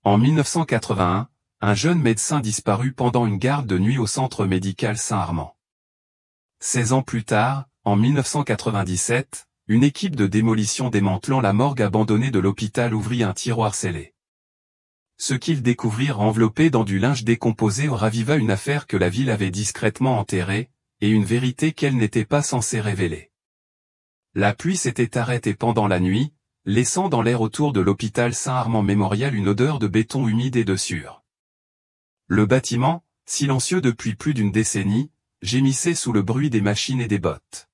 En 1981, un jeune médecin disparut pendant une garde de nuit au centre médical Saint-Armand. 16 ans plus tard, en 1997, une équipe de démolition démantelant la morgue abandonnée de l'hôpital ouvrit un tiroir scellé. Ce qu'ils découvrirent enveloppé dans du linge décomposé raviva une affaire que la ville avait discrètement enterrée, et une vérité qu'elle n'était pas censée révéler. La pluie s'était arrêtée pendant la nuit, laissant dans l'air autour de l'hôpital Saint-Armand Mémorial une odeur de béton humide et de sueur. Le bâtiment, silencieux depuis plus d'une décennie, gémissait sous le bruit des machines et des bottes.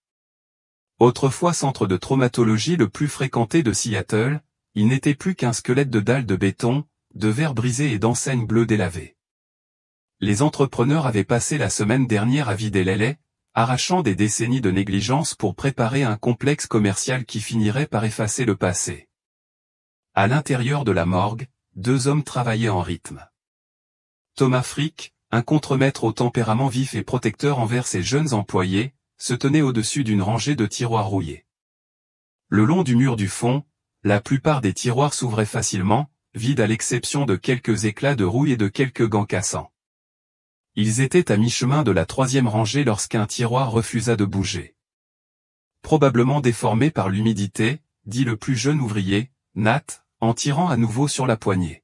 Autrefois centre de traumatologie le plus fréquenté de Seattle, il n'était plus qu'un squelette de dalles de béton, de verres brisés et d'enseignes bleues délavées. Les entrepreneurs avaient passé la semaine dernière à vider les laits, arrachant des décennies de négligence pour préparer un complexe commercial qui finirait par effacer le passé. À l'intérieur de la morgue, deux hommes travaillaient en rythme. Thomas Frick, un contremaître au tempérament vif et protecteur envers ses jeunes employés, se tenait au-dessus d'une rangée de tiroirs rouillés. Le long du mur du fond, la plupart des tiroirs s'ouvraient facilement, vides à l'exception de quelques éclats de rouille et de quelques gants cassants. Ils étaient à mi-chemin de la troisième rangée lorsqu'un tiroir refusa de bouger. Probablement déformé par l'humidité, dit le plus jeune ouvrier, Nat, en tirant à nouveau sur la poignée.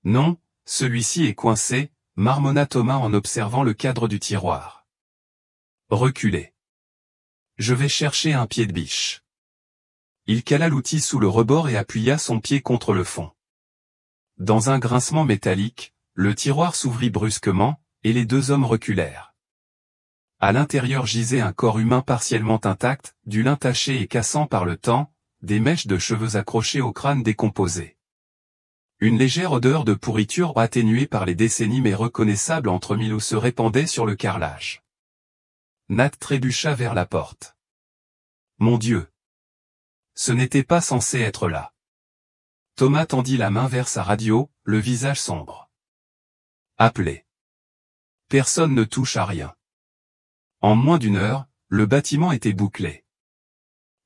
Non, celui-ci est coincé, marmonna Thomas en observant le cadre du tiroir. Reculez. Je vais chercher un pied de biche. Il cala l'outil sous le rebord et appuya son pied contre le fond. Dans un grincement métallique, le tiroir s'ouvrit brusquement, et les deux hommes reculèrent. À l'intérieur gisait un corps humain partiellement intact, du lin taché et cassant par le temps, des mèches de cheveux accrochées au crâne décomposé. Une légère odeur de pourriture atténuée par les décennies mais reconnaissable entre mille se répandait sur le carrelage. Nat trébucha vers la porte. Mon Dieu! Ce n'était pas censé être là. Thomas tendit la main vers sa radio, le visage sombre. Appelez. Personne ne touche à rien. En moins d'une heure, le bâtiment était bouclé.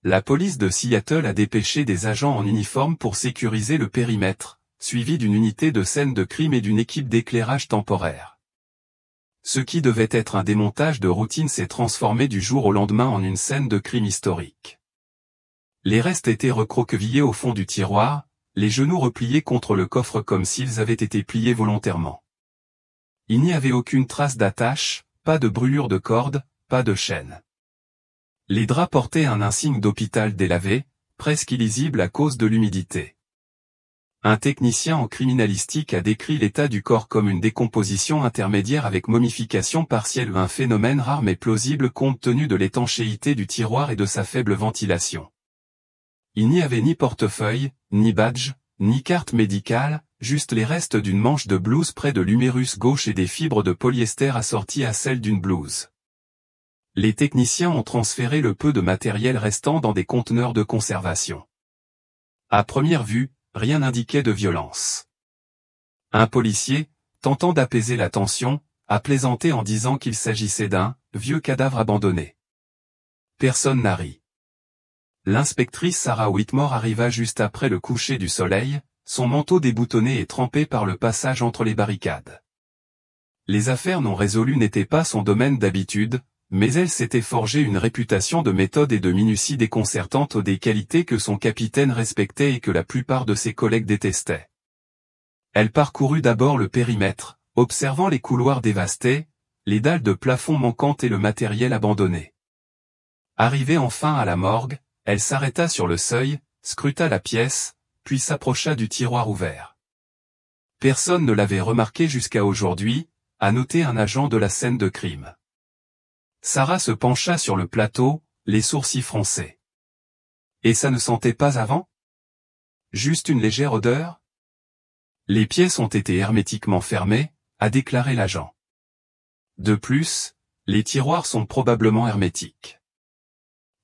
La police de Seattle a dépêché des agents en uniforme pour sécuriser le périmètre, suivi d'une unité de scène de crime et d'une équipe d'éclairage temporaire. Ce qui devait être un démontage de routine s'est transformé du jour au lendemain en une scène de crime historique. Les restes étaient recroquevillés au fond du tiroir, les genoux repliés contre le coffre comme s'ils avaient été pliés volontairement. Il n'y avait aucune trace d'attache, pas de brûlure de corde, pas de chaîne. Les draps portaient un insigne d'hôpital délavé, presque illisible à cause de l'humidité. Un technicien en criminalistique a décrit l'état du corps comme une décomposition intermédiaire avec momification partielle, un phénomène rare mais plausible compte tenu de l'étanchéité du tiroir et de sa faible ventilation. Il n'y avait ni portefeuille, ni badge, ni carte médicale, juste les restes d'une manche de blouse près de l'humérus gauche et des fibres de polyester assorties à celles d'une blouse. Les techniciens ont transféré le peu de matériel restant dans des conteneurs de conservation. À première vue, rien n'indiquait de violence. Un policier, tentant d'apaiser la tension, a plaisanté en disant qu'il s'agissait d'un « vieux cadavre abandonné ». Personne n'a ri. L'inspectrice Sarah Whitmore arriva juste après le coucher du soleil, son manteau déboutonné et trempé par le passage entre les barricades. Les affaires non résolues n'étaient pas son domaine d'habitude, mais elle s'était forgé une réputation de méthode et de minutie déconcertante, des qualités que son capitaine respectait et que la plupart de ses collègues détestaient. Elle parcourut d'abord le périmètre, observant les couloirs dévastés, les dalles de plafond manquantes et le matériel abandonné. Arrivée enfin à la morgue, elle s'arrêta sur le seuil, scruta la pièce, puis s'approcha du tiroir ouvert. Personne ne l'avait remarqué jusqu'à aujourd'hui, a noté un agent de la scène de crime. Sarah se pencha sur le plateau, les sourcils froncés. Et ça ne sentait pas avant? Juste une légère odeur? Les pièces ont été hermétiquement fermées, a déclaré l'agent. De plus, les tiroirs sont probablement hermétiques.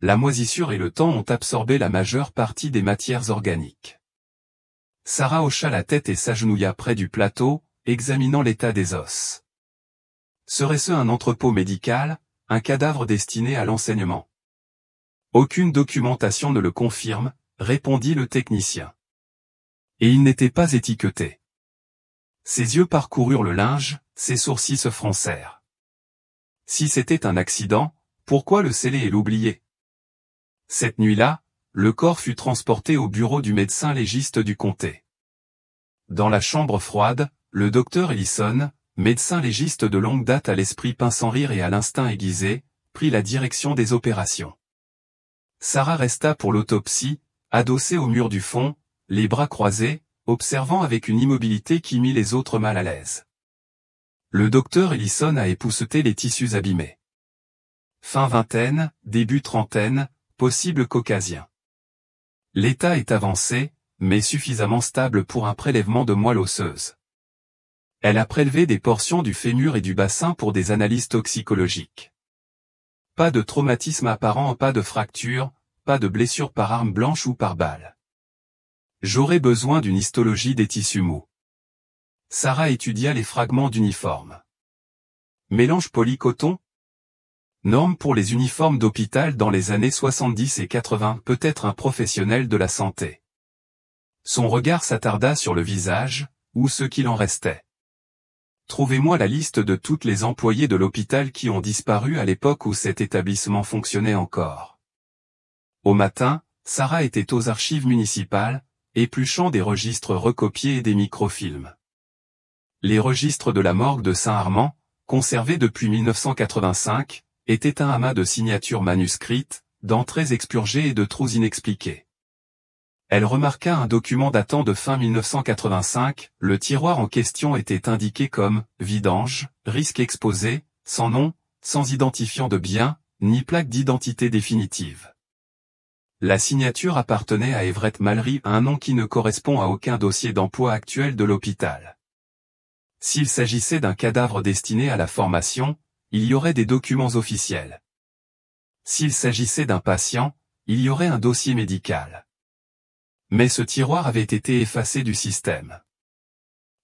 La moisissure et le temps ont absorbé la majeure partie des matières organiques. Sarah hocha la tête et s'agenouilla près du plateau, examinant l'état des os. Serait-ce un entrepôt médical, un cadavre destiné à l'enseignement? Aucune documentation ne le confirme, répondit le technicien. Et il n'était pas étiqueté. Ses yeux parcoururent le linge, ses sourcils se froncèrent. Si c'était un accident, pourquoi le sceller et l'oublier? Cette nuit-là, le corps fut transporté au bureau du médecin légiste du comté. Dans la chambre froide, le docteur Ellison, médecin légiste de longue date à l'esprit pince sans rire et à l'instinct aiguisé, prit la direction des opérations. Sarah resta pour l'autopsie, adossée au mur du fond, les bras croisés, observant avec une immobilité qui mit les autres mal à l'aise. Le docteur Ellison a épousseté les tissus abîmés. Fin vingtaine, début trentaine, possible caucasien. L'état est avancé, mais suffisamment stable pour un prélèvement de moelle osseuse. Elle a prélevé des portions du fémur et du bassin pour des analyses toxicologiques. Pas de traumatisme apparent, pas de fracture, pas de blessure par arme blanche ou par balle. J'aurais besoin d'une histologie des tissus mous. Sarah étudia les fragments d'uniforme. Mélange polycoton? Norme pour les uniformes d'hôpital dans les années 70 et 80, peut-être un professionnel de la santé. Son regard s'attarda sur le visage, ou ce qu'il en restait. Trouvez-moi la liste de toutes les employées de l'hôpital qui ont disparu à l'époque où cet établissement fonctionnait encore. Au matin, Sarah était aux archives municipales, épluchant des registres recopiés et des microfilms. Les registres de la morgue de Saint-Armand, conservés depuis 1985, étaient un amas de signatures manuscrites, d'entrées expurgées et de trous inexpliqués. Elle remarqua un document datant de fin 1985, le tiroir en question était indiqué comme « vidange, risque exposé, sans nom, sans identifiant de bien, ni plaque d'identité définitive ». La signature appartenait à Everett Mallory, un nom qui ne correspond à aucun dossier d'emploi actuel de l'hôpital. S'il s'agissait d'un cadavre destiné à la formation, il y aurait des documents officiels. S'il s'agissait d'un patient, il y aurait un dossier médical. Mais ce tiroir avait été effacé du système.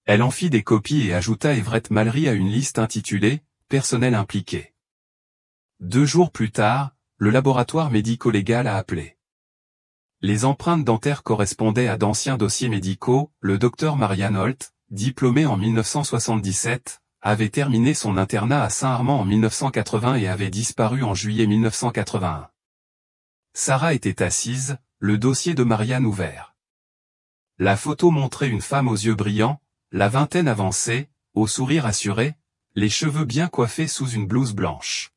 Elle en fit des copies et ajouta Everett Mallory à une liste intitulée « Personnel impliqué ». 2 jours plus tard, le laboratoire médico-légal a appelé. Les empreintes dentaires correspondaient à d'anciens dossiers médicaux. Le docteur Marianne Holt, diplômé en 1977, avait terminé son internat à Saint-Armand en 1980 et avait disparu en juillet 1981. Sarah était assise, le dossier de Marianne ouvert. La photo montrait une femme aux yeux brillants, la vingtaine avancée, au sourire assuré, les cheveux bien coiffés sous une blouse blanche.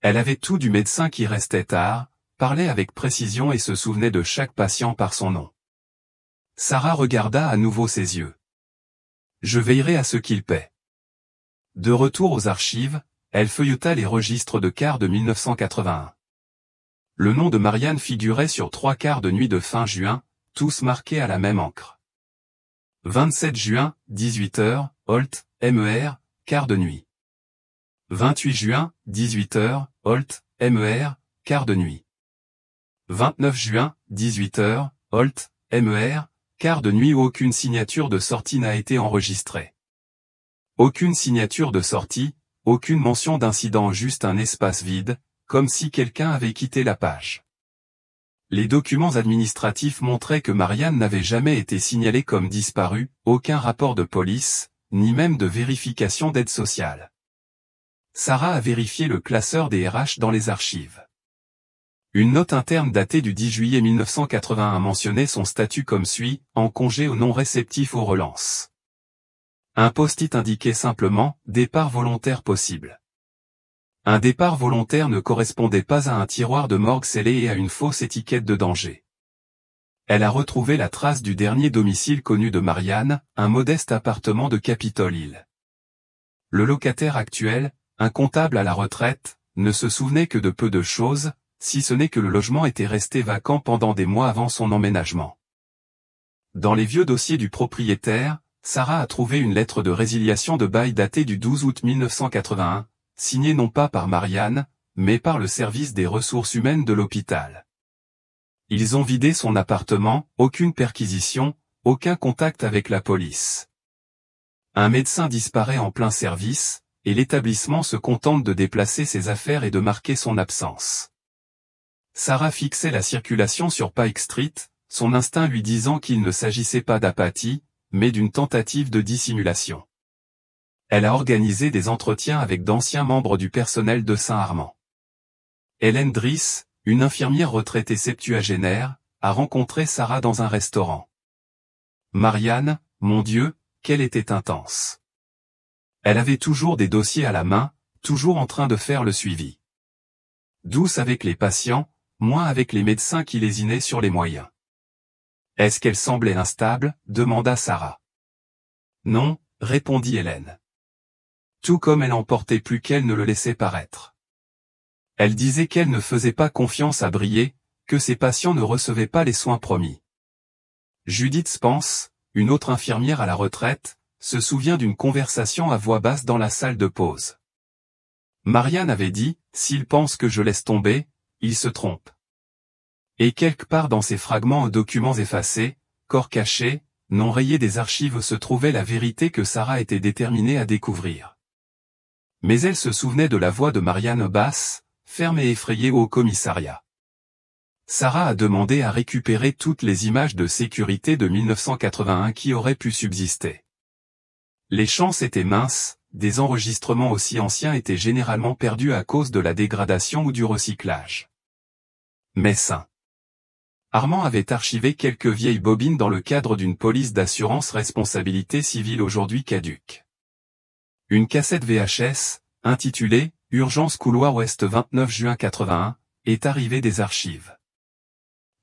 Elle avait tout du médecin qui restait tard, parlait avec précision et se souvenait de chaque patient par son nom. Sarah regarda à nouveau ses yeux. Je veillerai à ce qu'il paie. De retour aux archives, elle feuilleta les registres de quart de 1981. Le nom de Marianne figurait sur 3 quarts de nuit de fin juin, tous marqués à la même encre. 27 juin, 18h, Holt, MER, quart de nuit. 28 juin, 18h, Holt, MER, quart de nuit. 29 juin, 18h, Holt, MER, quart de nuit où aucune signature de sortie n'a été enregistrée. Aucune signature de sortie, aucune mention d'incident, juste un espace vide, comme si quelqu'un avait quitté la page. Les documents administratifs montraient que Marianne n'avait jamais été signalée comme disparue, aucun rapport de police, ni même de vérification d'aide sociale. Sarah a vérifié le classeur des RH dans les archives. Une note interne datée du 10 juillet 1981 mentionnait son statut comme suit, en congé ou non réceptif aux relances. Un post-it indiquait simplement « départ volontaire possible ». Un départ volontaire ne correspondait pas à un tiroir de morgue scellé et à une fausse étiquette de danger. Elle a retrouvé la trace du dernier domicile connu de Marianne, un modeste appartement de Capitol Hill. Le locataire actuel, un comptable à la retraite, ne se souvenait que de peu de choses, si ce n'est que le logement était resté vacant pendant des mois avant son emménagement. Dans les vieux dossiers du propriétaire, Sarah a trouvé une lettre de résiliation de bail datée du 12 août 1981, signée non pas par Marianne, mais par le service des ressources humaines de l'hôpital. Ils ont vidé son appartement, aucune perquisition, aucun contact avec la police. Un médecin disparaît en plein service, et l'établissement se contente de déplacer ses affaires et de marquer son absence. Sarah fixait la circulation sur Pike Street, son instinct lui disant qu'il ne s'agissait pas d'apathie, mais d'une tentative de dissimulation. Elle a organisé des entretiens avec d'anciens membres du personnel de Saint-Armand. Hélène Driss, une infirmière retraitée septuagénaire, a rencontré Sarah dans un restaurant. Marianne, mon Dieu, qu'elle était intense. Elle avait toujours des dossiers à la main, toujours en train de faire le suivi. Douce avec les patients, moins avec les médecins qui lésinaient sur les moyens. Est-ce qu'elle semblait instable, demanda Sarah. Non, répondit Hélène. Tout comme elle en portait plus qu'elle ne le laissait paraître. Elle disait qu'elle ne faisait pas confiance à briller, que ses patients ne recevaient pas les soins promis. Judith Spence, une autre infirmière à la retraite, se souvient d'une conversation à voix basse dans la salle de pause. Marianne avait dit, « S'il pense que je laisse tomber, il se trompe. » Et quelque part dans ces fragments aux documents effacés, corps cachés, non rayés des archives se trouvait la vérité que Sarah était déterminée à découvrir. Mais elle se souvenait de la voix de Marianne basse, ferme et effrayée au commissariat. Sarah a demandé à récupérer toutes les images de sécurité de 1981 qui auraient pu subsister. Les chances étaient minces, des enregistrements aussi anciens étaient généralement perdus à cause de la dégradation ou du recyclage. Mais Saint-Armand avait archivé quelques vieilles bobines dans le cadre d'une police d'assurance responsabilité civile aujourd'hui caduque. Une cassette VHS, intitulée « Urgence couloir ouest 29 juin 81 », est arrivée des archives.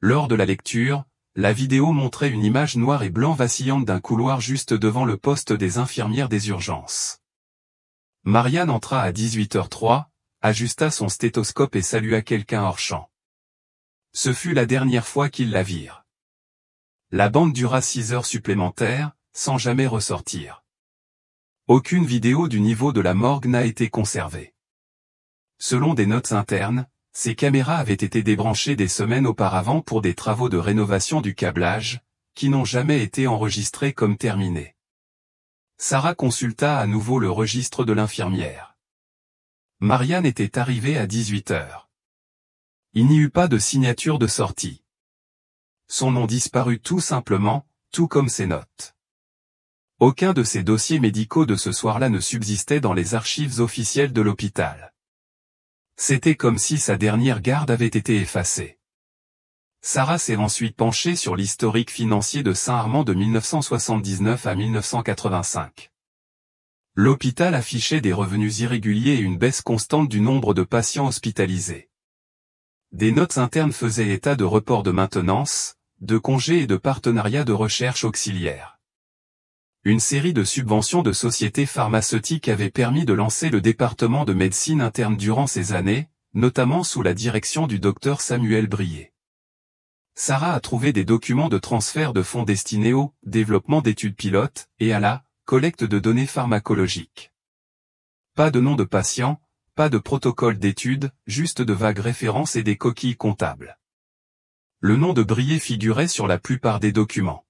Lors de la lecture, la vidéo montrait une image noire et blanc vacillante d'un couloir juste devant le poste des infirmières des urgences. Marianne entra à 18h03, ajusta son stéthoscope et salua quelqu'un hors champ. Ce fut la dernière fois qu'ils la virent. La bande dura 6 heures supplémentaires, sans jamais ressortir. Aucune vidéo du niveau de la morgue n'a été conservée. Selon des notes internes, ces caméras avaient été débranchées des semaines auparavant pour des travaux de rénovation du câblage, qui n'ont jamais été enregistrés comme terminés. Sarah consulta à nouveau le registre de l'infirmière. Marianne était arrivée à 18h. Il n'y eut pas de signature de sortie. Son nom disparut tout simplement, tout comme ses notes. Aucun de ses dossiers médicaux de ce soir-là ne subsistait dans les archives officielles de l'hôpital. C'était comme si sa dernière garde avait été effacée. Sarah s'est ensuite penchée sur l'historique financier de Saint-Armand de 1979 à 1985. L'hôpital affichait des revenus irréguliers et une baisse constante du nombre de patients hospitalisés. Des notes internes faisaient état de reports de maintenance, de congés et de partenariats de recherche auxiliaires. Une série de subventions de sociétés pharmaceutiques avait permis de lancer le département de médecine interne durant ces années, notamment sous la direction du docteur Samuel Brier. Sarah a trouvé des documents de transfert de fonds destinés au développement d'études pilotes et à la collecte de données pharmacologiques. Pas de nom de patient, pas de protocole d'études, juste de vagues références et des coquilles comptables. Le nom de Brier figurait sur la plupart des documents.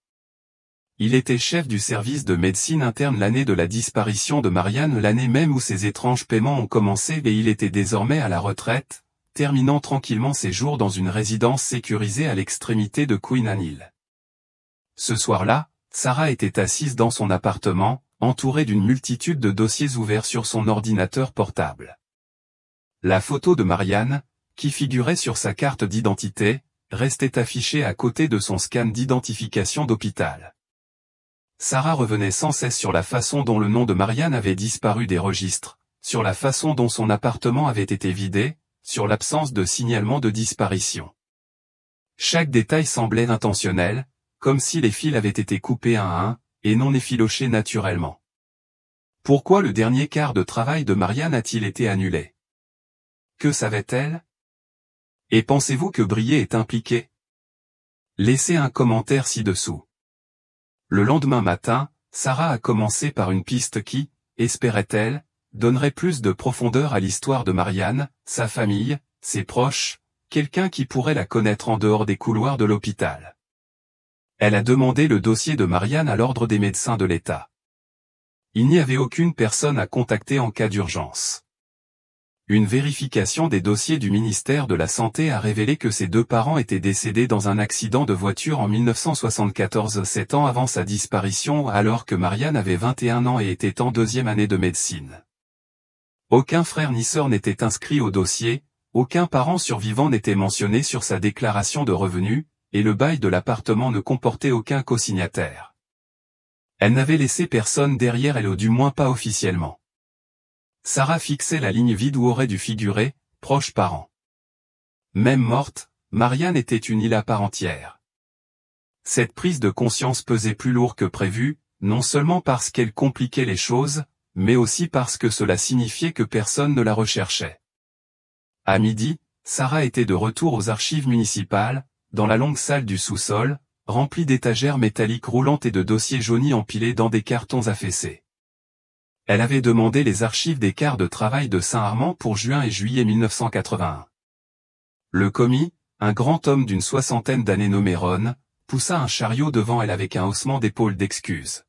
Il était chef du service de médecine interne l'année de la disparition de Marianne, l'année même où ces étranges paiements ont commencé, et il était désormais à la retraite, terminant tranquillement ses jours dans une résidence sécurisée à l'extrémité de Queen Anne. Ce soir-là, Sarah était assise dans son appartement, entourée d'une multitude de dossiers ouverts sur son ordinateur portable. La photo de Marianne, qui figurait sur sa carte d'identité, restait affichée à côté de son scan d'identification d'hôpital. Sarah revenait sans cesse sur la façon dont le nom de Marianne avait disparu des registres, sur la façon dont son appartement avait été vidé, sur l'absence de signalement de disparition. Chaque détail semblait intentionnel, comme si les fils avaient été coupés un à un, et non effilochés naturellement. Pourquoi le dernier quart de travail de Marianne a-t-il été annulé? Que savait-elle? Et pensez-vous que Brier est impliqué? Laissez un commentaire ci-dessous. Le lendemain matin, Sarah a commencé par une piste qui, espérait-elle, donnerait plus de profondeur à l'histoire de Marianne, sa famille, ses proches, quelqu'un qui pourrait la connaître en dehors des couloirs de l'hôpital. Elle a demandé le dossier de Marianne à l'ordre des médecins de l'État. Il n'y avait aucune personne à contacter en cas d'urgence. Une vérification des dossiers du ministère de la Santé a révélé que ses deux parents étaient décédés dans un accident de voiture en 1974, 7 ans avant sa disparition, alors que Marianne avait 21 ans et était en deuxième année de médecine. Aucun frère ni sœur n'était inscrit au dossier, aucun parent survivant n'était mentionné sur sa déclaration de revenus, et le bail de l'appartement ne comportait aucun cosignataire. Elle n'avait laissé personne derrière elle, ou du moins pas officiellement. Sarah fixait la ligne vide où aurait dû figurer « proches parents ». Même morte, Marianne était une île à part entière. Cette prise de conscience pesait plus lourd que prévu, non seulement parce qu'elle compliquait les choses, mais aussi parce que cela signifiait que personne ne la recherchait. À midi, Sarah était de retour aux archives municipales, dans la longue salle du sous-sol, remplie d'étagères métalliques roulantes et de dossiers jaunis empilés dans des cartons affaissés. Elle avait demandé les archives des quarts de travail de Saint-Armand pour juin et juillet 1981. Le commis, un grand homme d'une soixantaine d'années nommé Ron, poussa un chariot devant elle avec un haussement d'épaule d'excuse.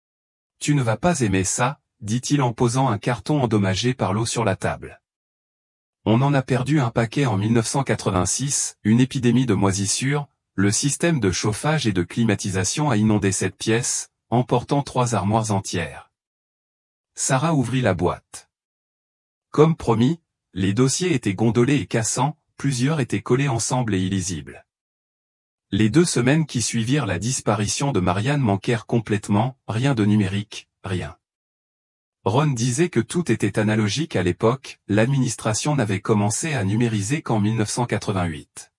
« Tu ne vas pas aimer ça », dit-il en posant un carton endommagé par l'eau sur la table. On en a perdu un paquet en 1986, une épidémie de moisissures, le système de chauffage et de climatisation a inondé cette pièce, emportant 3 armoires entières. Sarah ouvrit la boîte. Comme promis, les dossiers étaient gondolés et cassants, plusieurs étaient collés ensemble et illisibles. Les 2 semaines qui suivirent la disparition de Marianne manquèrent complètement, rien de numérique, rien. Ron disait que tout était analogique à l'époque, l'administration n'avait commencé à numériser qu'en 1988.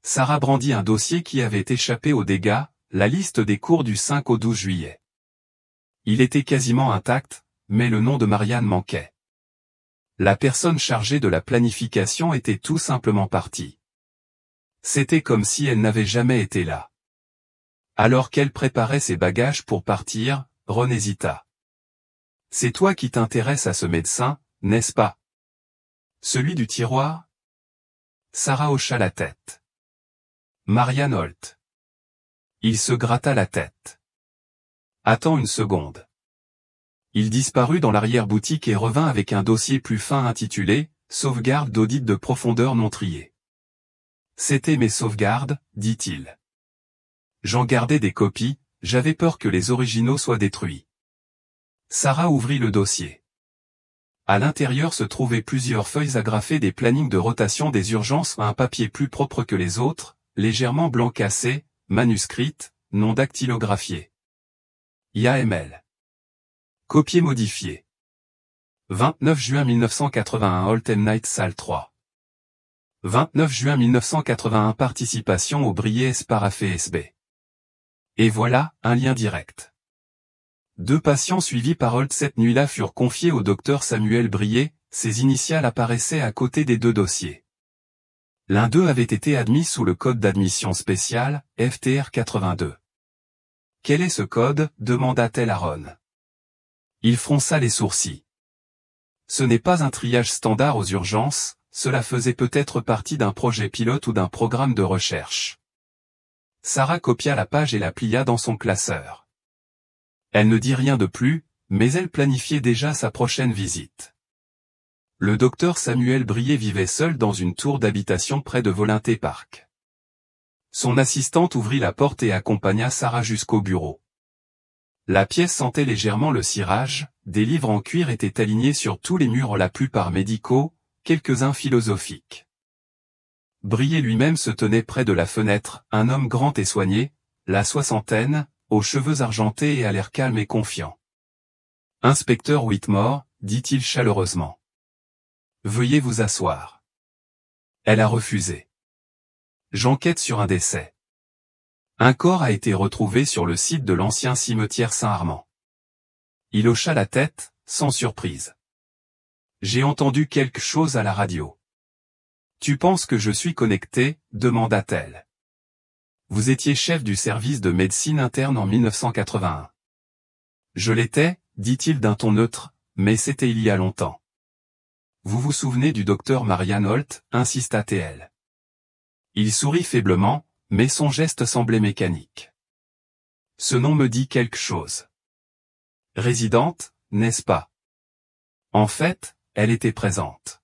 Sarah brandit un dossier qui avait échappé aux dégâts, la liste des cours du 5 au 12 juillet. Il était quasiment intact, mais le nom de Marianne manquait. La personne chargée de la planification était tout simplement partie. C'était comme si elle n'avait jamais été là. Alors qu'elle préparait ses bagages pour partir, Ron hésita. « C'est toi qui t'intéresses à ce médecin, n'est-ce pas? Celui du tiroir ?» Sarah hocha la tête. Marianne Holt. Il se gratta la tête. « Attends une seconde. » Il disparut dans l'arrière-boutique et revint avec un dossier plus fin intitulé « Sauvegarde d'audit de profondeur non triée ». « C'était mes sauvegardes, dit-il. J'en gardais des copies, j'avais peur que les originaux soient détruits. » Sarah ouvrit le dossier. À l'intérieur se trouvaient plusieurs feuilles agrafées des plannings de rotation des urgences à un papier plus propre que les autres, légèrement blanc cassé, manuscrite, non dactylographié. IAML. Copier modifié. 29 juin 1981 Holten Night Salle 3. 29 juin 1981 Participation au Brié Parafé SB. Et voilà, un lien direct. 2 patients suivis par Holt cette nuit-là furent confiés au docteur Samuel Brié, ses initiales apparaissaient à côté des 2 dossiers. L'un d'eux avait été admis sous le code d'admission spécial, FTR 82. « Quel est ce code » demanda-t-elle à Ron. Il fronça les sourcils. Ce n'est pas un triage standard aux urgences, cela faisait peut-être partie d'un projet pilote ou d'un programme de recherche. Sarah copia la page et la plia dans son classeur. Elle ne dit rien de plus, mais elle planifiait déjà sa prochaine visite. Le docteur Samuel Brié vivait seul dans une tour d'habitation près de Volunté Park. Son assistante ouvrit la porte et accompagna Sarah jusqu'au bureau. La pièce sentait légèrement le cirage, des livres en cuir étaient alignés sur tous les murs, la plupart médicaux, quelques-uns philosophiques. Brié lui-même se tenait près de la fenêtre, un homme grand et soigné, la soixantaine, aux cheveux argentés et à l'air calme et confiant. « Inspecteur Whitmore, dit-il chaleureusement. Veuillez vous asseoir. » Elle a refusé. « J'enquête sur un décès. Un corps a été retrouvé sur le site de l'ancien cimetière Saint-Armand. » Il hocha la tête, sans surprise. « J'ai entendu quelque chose à la radio. »« Tu penses que je suis connecté ?» demanda-t-elle. « Vous étiez chef du service de médecine interne en 1981. »« Je l'étais, dit-il d'un ton neutre, mais c'était il y a longtemps. »« Vous vous souvenez du docteur Marianne Holt ?» insista-t-elle. Il sourit faiblement, mais son geste semblait mécanique. « Ce nom me dit quelque chose. Résidente, n'est-ce pas? » En fait, elle était présente.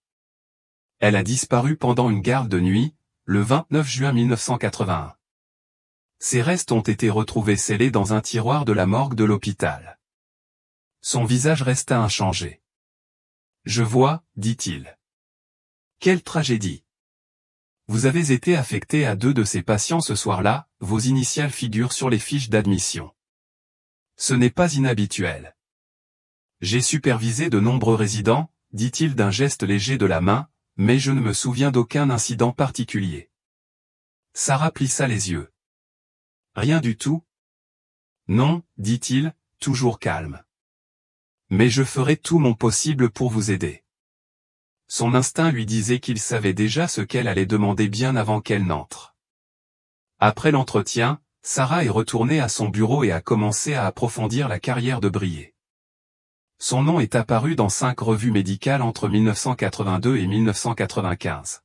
Elle a disparu pendant une garde de nuit, le 29 juin 1981. Ses restes ont été retrouvés scellés dans un tiroir de la morgue de l'hôpital. Son visage resta inchangé. « Je vois, dit-il. Quelle tragédie. Vous avez été affecté à 2 de ces patients ce soir-là, vos initiales figurent sur les fiches d'admission. Ce n'est pas inhabituel. J'ai supervisé de nombreux résidents, dit-il d'un geste léger de la main, mais je ne me souviens d'aucun incident particulier. » Sarah plissa les yeux. « Rien du tout ? » « Non, dit-il, toujours calme. Mais je ferai tout mon possible pour vous aider. » Son instinct lui disait qu'il savait déjà ce qu'elle allait demander bien avant qu'elle n'entre. Après l'entretien, Sarah est retournée à son bureau et a commencé à approfondir la carrière de Brier. Son nom est apparu dans 5 revues médicales entre 1982 et 1995.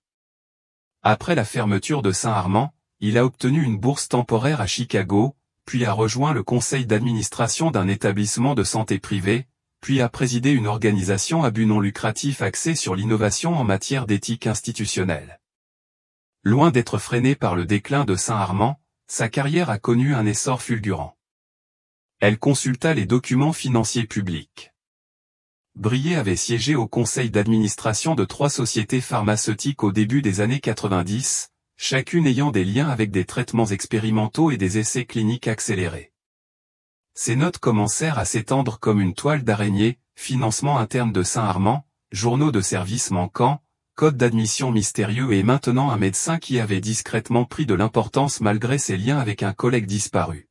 Après la fermeture de Saint-Armand, il a obtenu une bourse temporaire à Chicago, puis a rejoint le conseil d'administration d'un établissement de santé privé, puis a présidé une organisation à but non lucratif axée sur l'innovation en matière d'éthique institutionnelle. Loin d'être freiné par le déclin de Saint-Armand, sa carrière a connu un essor fulgurant. Elle consulta les documents financiers publics. Brier avait siégé au conseil d'administration de 3 sociétés pharmaceutiques au début des années 90, chacune ayant des liens avec des traitements expérimentaux et des essais cliniques accélérés. Ses notes commencèrent à s'étendre comme une toile d'araignée, financement interne de Saint-Armand, journaux de service manquants, code d'admission mystérieux et maintenant un médecin qui avait discrètement pris de l'importance malgré ses liens avec un collègue disparu.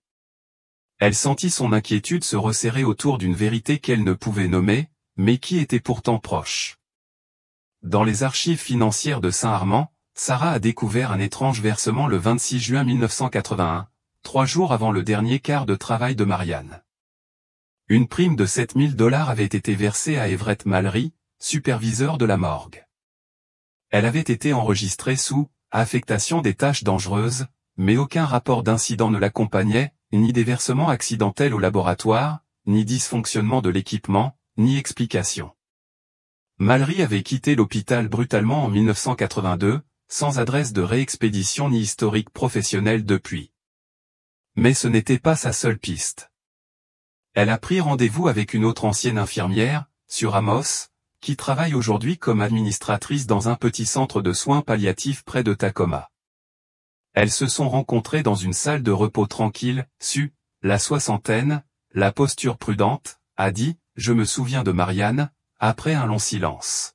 Elle sentit son inquiétude se resserrer autour d'une vérité qu'elle ne pouvait nommer, mais qui était pourtant proche. Dans les archives financières de Saint-Armand, Sarah a découvert un étrange versement le 26 juin 1981, 3 jours avant le dernier quart de travail de Marianne. Une prime de $7 000 avait été versée à Everett Mallory, superviseur de la morgue. Elle avait été enregistrée sous « affectation des tâches dangereuses », mais aucun rapport d'incident ne l'accompagnait, ni déversement accidentel au laboratoire, ni dysfonctionnement de l'équipement, ni explication. Mallory avait quitté l'hôpital brutalement en 1982, sans adresse de réexpédition ni historique professionnel depuis. Mais ce n'était pas sa seule piste. Elle a pris rendez-vous avec une autre ancienne infirmière, Sue Ramos, qui travaille aujourd'hui comme administratrice dans un petit centre de soins palliatifs près de Tacoma. Elles se sont rencontrées dans une salle de repos tranquille. Sue, la soixantaine, la posture prudente, a dit « Je me souviens de Marianne », après un long silence.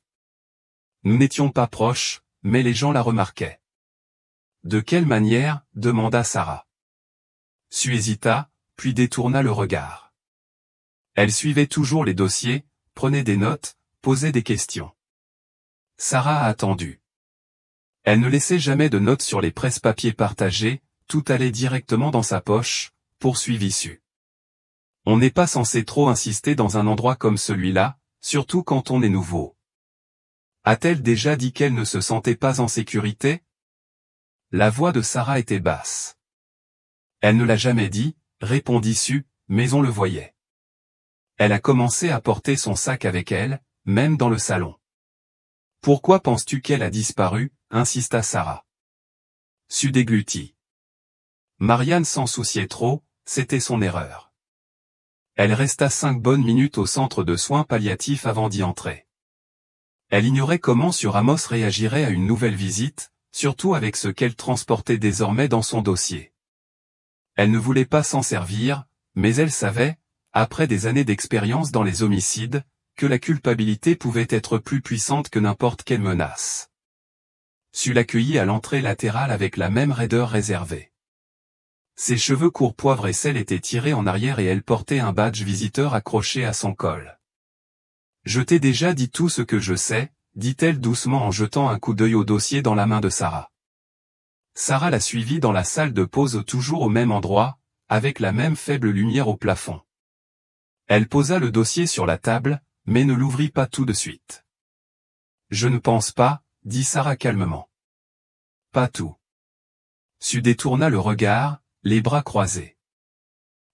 Nous n'étions pas proches, mais les gens la remarquaient. De quelle manière, demanda Sarah. Sue hésita, puis détourna le regard. Elle suivait toujours les dossiers, prenait des notes, posait des questions. Sarah a attendu. Elle ne laissait jamais de notes sur les presse-papiers partagés, tout allait directement dans sa poche, poursuivit Sue. On n'est pas censé trop insister dans un endroit comme celui-là, surtout quand on est nouveau. A-t-elle déjà dit qu'elle ne se sentait pas en sécurité? La voix de Sarah était basse. Elle ne l'a jamais dit, répondit Sue, mais on le voyait. Elle a commencé à porter son sac avec elle, même dans le salon. Pourquoi penses-tu qu'elle a disparu? Insista Sarah. Sue déglutit. Marianne s'en souciait trop, c'était son erreur. Elle resta 5 bonnes minutes au centre de soins palliatifs avant d'y entrer. Elle ignorait comment Sue Ramos réagirait à une nouvelle visite, surtout avec ce qu'elle transportait désormais dans son dossier. Elle ne voulait pas s'en servir, mais elle savait, après des années d'expérience dans les homicides, que la culpabilité pouvait être plus puissante que n'importe quelle menace. Sue l'accueillit à l'entrée latérale avec la même raideur réservée. Ses cheveux courts poivre et sel étaient tirés en arrière et elle portait un badge visiteur accroché à son col. « Je t'ai déjà dit tout ce que je sais », dit-elle doucement en jetant un coup d'œil au dossier dans la main de Sarah. Sarah la suivit dans la salle de pause toujours au même endroit, avec la même faible lumière au plafond. Elle posa le dossier sur la table, mais ne l'ouvrit pas tout de suite. « Je ne pense pas », dit Sarah calmement. « Pas tout. » Sue détourna le regard, les bras croisés.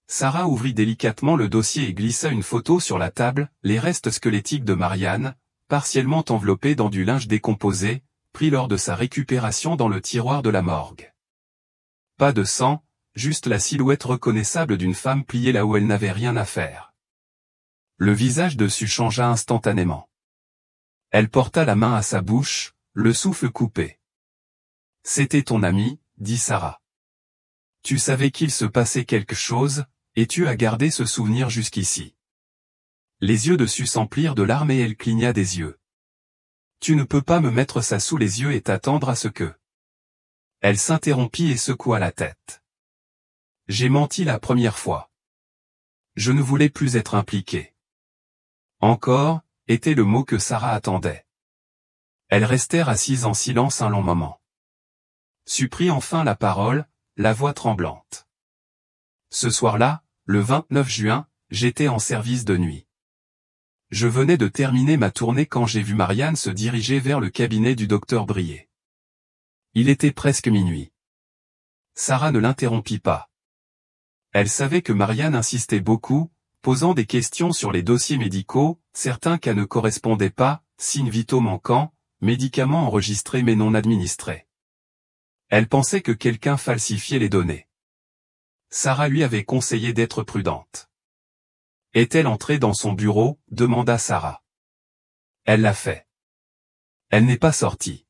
Sarah ouvrit délicatement le dossier et glissa une photo sur la table, les restes squelettiques de Marianne, partiellement enveloppés dans du linge décomposé, pris lors de sa récupération dans le tiroir de la morgue. Pas de sang, juste la silhouette reconnaissable d'une femme pliée là où elle n'avait rien à faire. Le visage dessus changea instantanément. Elle porta la main à sa bouche, le souffle coupé. « C'était ton ami, » dit Sarah. « Tu savais qu'il se passait quelque chose, et tu as gardé ce souvenir jusqu'ici. » Les yeux dessus s'emplirent de larmes et elle cligna des yeux. « Tu ne peux pas me mettre ça sous les yeux et t'attendre à ce que... » Elle s'interrompit et secoua la tête. « J'ai menti la première fois. Je ne voulais plus être impliquée. » Encore, était le mot que Sarah attendait. Elles restèrent assises en silence un long moment. Sue prit enfin la parole, la voix tremblante. « Ce soir-là, le 29 juin, j'étais en service de nuit. Je venais de terminer ma tournée quand j'ai vu Marianne se diriger vers le cabinet du docteur Brier. Il était presque minuit. Sarah ne l'interrompit pas. Elle savait que Marianne insistait beaucoup, posant des questions sur les dossiers médicaux, certains cas ne correspondaient pas, signes vitaux manquants, médicaments enregistrés mais non administrés. Elle pensait que quelqu'un falsifiait les données. Sarah lui avait conseillé d'être prudente. Est-elle entrée dans son bureau, demanda Sarah. Elle l'a fait. Elle n'est pas sortie.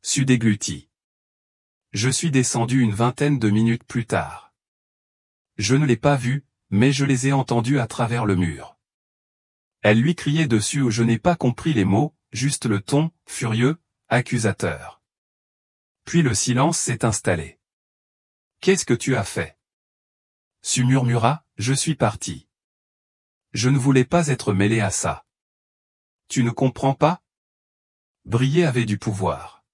Sue déglutit. Je suis descendu une vingtaine de minutes plus tard. Je ne l'ai pas vue, mais je les ai entendus à travers le mur. Elle lui criait dessus où je n'ai pas compris les mots, juste le ton, furieux, accusateur. Puis le silence s'est installé. Qu'est-ce que tu as fait? Sue murmura, je suis parti. Je ne voulais pas être mêlé à ça. Tu ne comprends pas? Brier avait du pouvoir.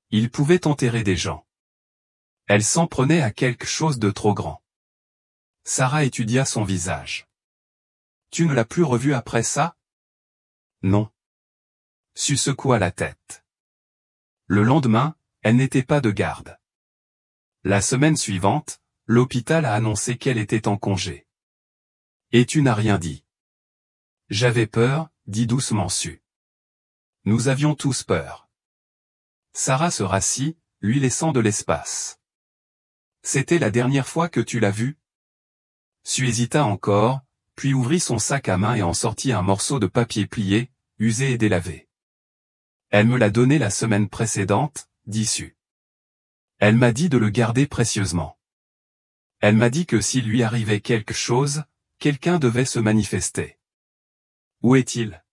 Il pouvait enterrer des gens. Elle s'en prenait à quelque chose de trop grand. Sarah étudia son visage. Tu ne l'as plus revu après ça? Non. Sue secoua la tête. Le lendemain, elle n'était pas de garde. La semaine suivante, l'hôpital a annoncé qu'elle était en congé. Et tu n'as rien dit. J'avais peur, dit doucement Sue. Nous avions tous peur. Sarah se rassit, lui laissant de l'espace. C'était la dernière fois que tu l'as vue? Sue hésita encore, puis ouvrit son sac à main et en sortit un morceau de papier plié, usé et délavé. Elle me l'a donné la semaine précédente, dit Sue. Elle m'a dit de le garder précieusement. Elle m'a dit que s'il lui arrivait quelque chose, quelqu'un devait se manifester. Où est-il?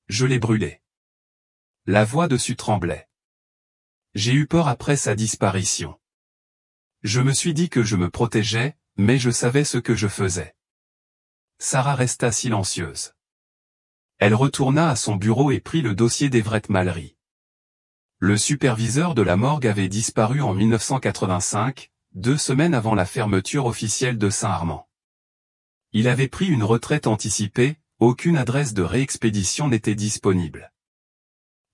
Je l'ai brûlé. La voix de Sue tremblait. J'ai eu peur après sa disparition. Je me suis dit que je me protégeais, mais je savais ce que je faisais. Sarah resta silencieuse. Elle retourna à son bureau et prit le dossier d'Everett Mallory. Le superviseur de la morgue avait disparu en 1985, 2 semaines avant la fermeture officielle de Saint-Armand. Il avait pris une retraite anticipée, aucune adresse de réexpédition n'était disponible.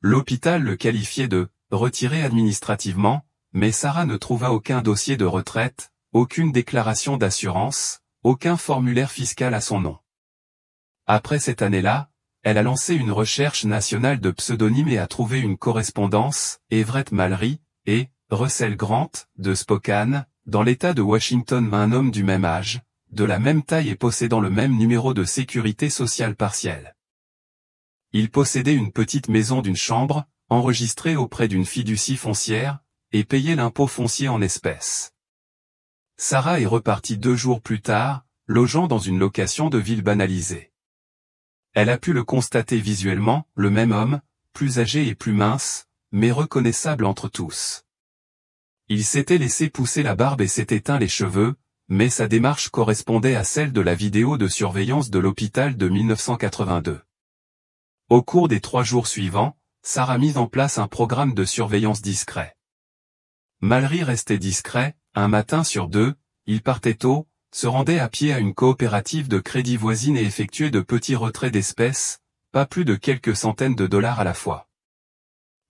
L'hôpital le qualifiait de « retiré administrativement », mais Sarah ne trouva aucun dossier de retraite, aucune déclaration d'assurance, aucun formulaire fiscal à son nom. Après cette année-là, elle a lancé une recherche nationale de pseudonymes et a trouvé une correspondance, Everett Mallory, et Russell Grant, de Spokane, dans l'État de Washington, un homme du même âge, de la même taille et possédant le même numéro de sécurité sociale partielle. Il possédait une petite maison d'une chambre, enregistrée auprès d'une fiducie foncière, et payait l'impôt foncier en espèces. Sarah est repartie 2 jours plus tard, logeant dans une location de ville banalisée. Elle a pu le constater visuellement, le même homme, plus âgé et plus mince, mais reconnaissable entre tous. Il s'était laissé pousser la barbe et s'était teint les cheveux, mais sa démarche correspondait à celle de la vidéo de surveillance de l'hôpital de 1982. Au cours des 3 jours suivants, Sarah mit en place un programme de surveillance discret. Mallory restait discret, un matin sur 2, il partait tôt, se rendait à pied à une coopérative de crédit voisine et effectuait de petits retraits d'espèces, pas plus de quelques centaines de dollars à la fois.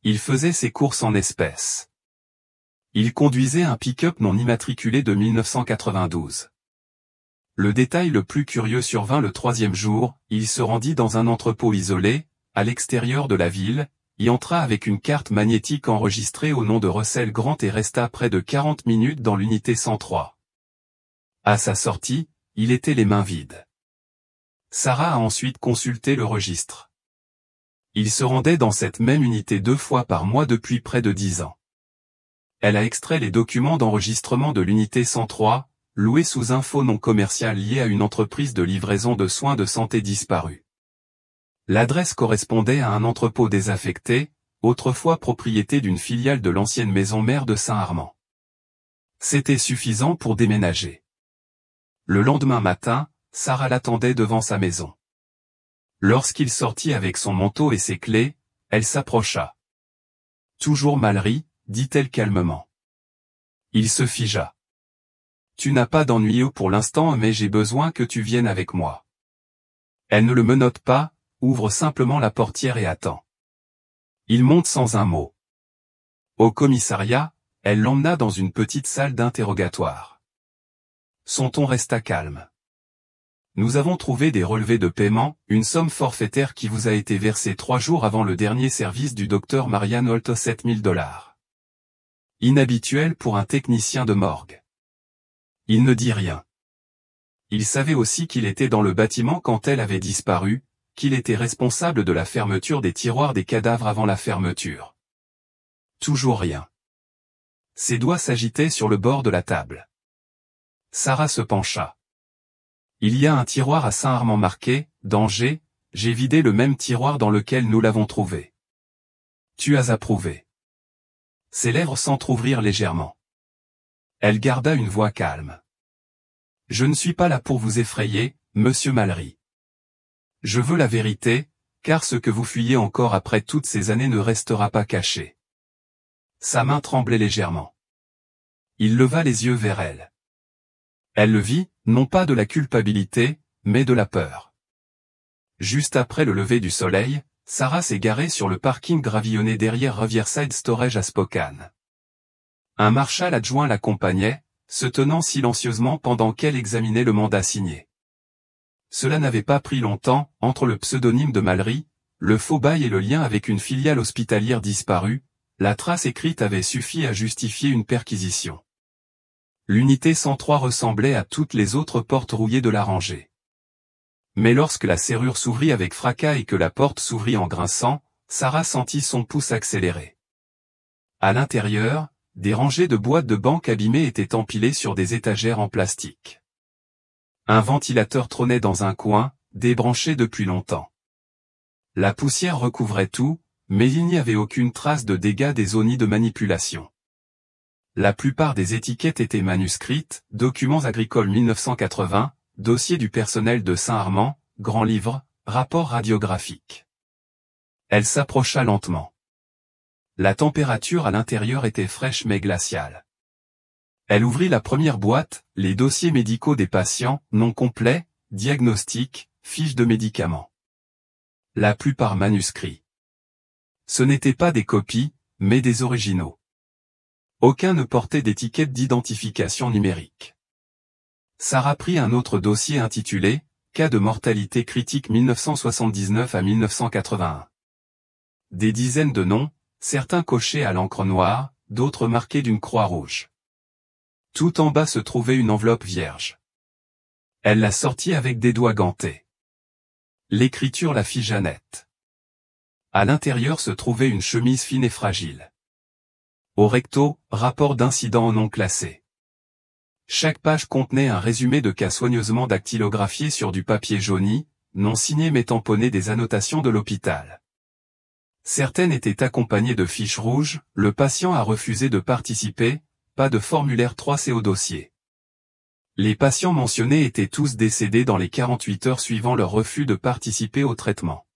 Il faisait ses courses en espèces. Il conduisait un pick-up non immatriculé de 1992. Le détail le plus curieux survint le 3e jour, il se rendit dans un entrepôt isolé, à l'extérieur de la ville, y entra avec une carte magnétique enregistrée au nom de Russell Grant et resta près de 40 minutes dans l'unité 103. À sa sortie, il était les mains vides. Sarah a ensuite consulté le registre. Il se rendait dans cette même unité 2 fois par mois depuis près de 10 ans. Elle a extrait les documents d'enregistrement de l'unité 103, loués sous un faux nom commercial lié à une entreprise de livraison de soins de santé disparue. L'adresse correspondait à un entrepôt désaffecté, autrefois propriété d'une filiale de l'ancienne maison mère de Saint-Armand. C'était suffisant pour déménager. Le lendemain matin, Sarah l'attendait devant sa maison. Lorsqu'il sortit avec son manteau et ses clés, elle s'approcha. « Toujours Mallory », dit-elle calmement. Il se figea. « Tu n'as pas d'ennui pour l'instant mais j'ai besoin que tu viennes avec moi. » Elle ne le menotte pas, ouvre simplement la portière et attend. Il monte sans un mot. Au commissariat, elle l'emmena dans une petite salle d'interrogatoire. Son ton resta calme. Nous avons trouvé des relevés de paiement, une somme forfaitaire qui vous a été versée 3 jours avant le dernier service du docteur Marian Holt, 7 000 $. Inhabituel pour un technicien de morgue. Il ne dit rien. Il savait aussi qu'il était dans le bâtiment quand elle avait disparu, qu'il était responsable de la fermeture des tiroirs des cadavres avant la fermeture. Toujours rien. Ses doigts s'agitaient sur le bord de la table. Sarah se pencha. Il y a un tiroir à Saint-Armand marqué « Danger », j'ai vidé le même tiroir dans lequel nous l'avons trouvé. Tu as approuvé. Ses lèvres s'entr'ouvrirent légèrement. Elle garda une voix calme. Je ne suis pas là pour vous effrayer, monsieur Mallory. Je veux la vérité, car ce que vous fuyez encore après toutes ces années ne restera pas caché. Sa main tremblait légèrement. Il leva les yeux vers elle. Elle le vit, non pas de la culpabilité, mais de la peur. Juste après le lever du soleil, Sarah s'est garée sur le parking gravillonné derrière Riverside Storage à Spokane. Un marshal adjoint l'accompagnait, se tenant silencieusement pendant qu'elle examinait le mandat signé. Cela n'avait pas pris longtemps, entre le pseudonyme de Mallory, le faux bail et le lien avec une filiale hospitalière disparue, la trace écrite avait suffi à justifier une perquisition. L'unité 103 ressemblait à toutes les autres portes rouillées de la rangée. Mais lorsque la serrure s'ouvrit avec fracas et que la porte s'ouvrit en grinçant, Sarah sentit son pouce accélérer. À l'intérieur, des rangées de boîtes de banque abîmées étaient empilées sur des étagères en plastique. Un ventilateur trônait dans un coin, débranché depuis longtemps. La poussière recouvrait tout, mais il n'y avait aucune trace de dégâts des zones de manipulation. La plupart des étiquettes étaient manuscrites, documents agricoles 1980, dossier du personnel de Saint-Armand, grand livre, rapport radiographique. Elle s'approcha lentement. La température à l'intérieur était fraîche mais glaciale. Elle ouvrit la première boîte, les dossiers médicaux des patients, noms complets, diagnostics, fiches de médicaments. La plupart manuscrits. Ce n'étaient pas des copies, mais des originaux. Aucun ne portait d'étiquette d'identification numérique. Sarah prit un autre dossier intitulé « Cas de mortalité critique 1979 à 1981 ». Des dizaines de noms, certains cochés à l'encre noire, d'autres marqués d'une croix rouge. Tout en bas se trouvait une enveloppe vierge. Elle la sortit avec des doigts gantés. L'écriture la fit Jeannette. À l'intérieur se trouvait une chemise fine et fragile. Au recto, rapport d'incident non classé. Chaque page contenait un résumé de cas soigneusement dactylographié sur du papier jauni, non signé mais tamponné des annotations de l'hôpital. Certaines étaient accompagnées de fiches rouges, le patient a refusé de participer, pas de formulaire 3C au dossier. Les patients mentionnés étaient tous décédés dans les 48 heures suivant leur refus de participer au traitement.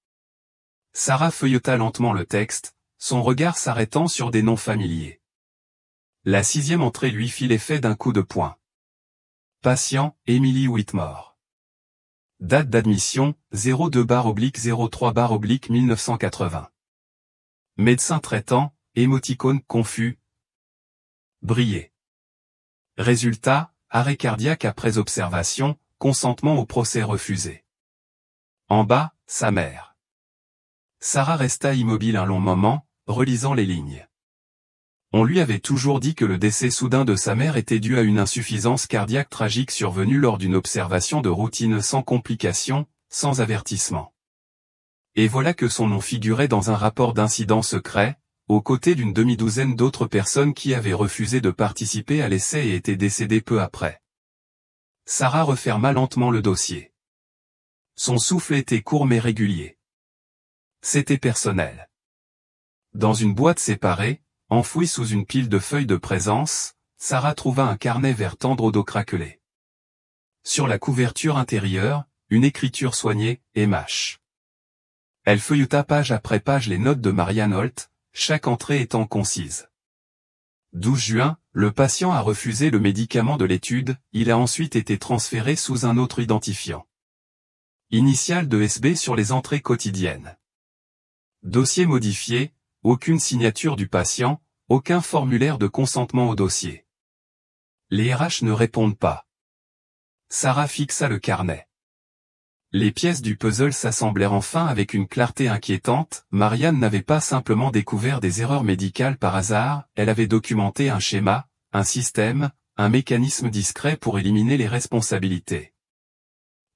Sarah feuilleta lentement le texte, son regard s'arrêtant sur des noms familiers. La 6e entrée lui fit l'effet d'un coup de poing. Patient, Emily Whitmore. Date d'admission, 02/03/1980. Médecin traitant, émoticône confus. Briller. Résultat, arrêt cardiaque après observation, consentement au procès refusé. En bas, sa mère. Sarah resta immobile un long moment, relisant les lignes. On lui avait toujours dit que le décès soudain de sa mère était dû à une insuffisance cardiaque tragique survenue lors d'une observation de routine sans complications, sans avertissement. Et voilà que son nom figurait dans un rapport d'incident secret, aux côtés d'une demi-douzaine d'autres personnes qui avaient refusé de participer à l'essai et étaient décédées peu après. Sarah referma lentement le dossier. Son souffle était court mais régulier. C'était personnel. Dans une boîte séparée, enfouie sous une pile de feuilles de présence, Sarah trouva un carnet vert tendre au dos craquelé. Sur la couverture intérieure, une écriture soignée, et mâche. Elle feuilleta page après page les notes de Marianne Holt, chaque entrée étant concise. 12 juin, le patient a refusé le médicament de l'étude, il a ensuite été transféré sous un autre identifiant. Initiale de SB sur les entrées quotidiennes. Dossier modifié, aucune signature du patient, aucun formulaire de consentement au dossier. Les RH ne répondent pas. Sarah fixa le carnet. Les pièces du puzzle s'assemblèrent enfin avec une clarté inquiétante. Marianne n'avait pas simplement découvert des erreurs médicales par hasard, elle avait documenté un schéma, un système, un mécanisme discret pour éliminer les responsabilités.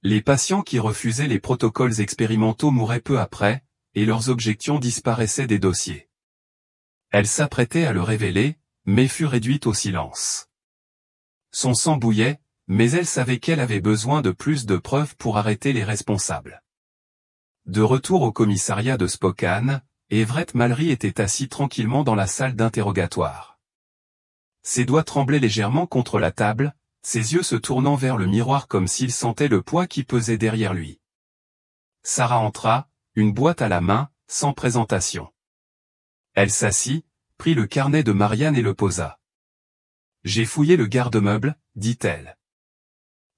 Les patients qui refusaient les protocoles expérimentaux mouraient peu après, et leurs objections disparaissaient des dossiers. Elle s'apprêtait à le révéler, mais fut réduite au silence. Son sang bouillait, mais elle savait qu'elle avait besoin de plus de preuves pour arrêter les responsables. De retour au commissariat de Spokane, Everett Mallory était assis tranquillement dans la salle d'interrogatoire. Ses doigts tremblaient légèrement contre la table, ses yeux se tournant vers le miroir comme s'il sentait le poids qui pesait derrière lui. Sarah entra, une boîte à la main, sans présentation. Elle s'assit, prit le carnet de Marianne et le posa. « J'ai fouillé le garde-meuble, dit-elle. »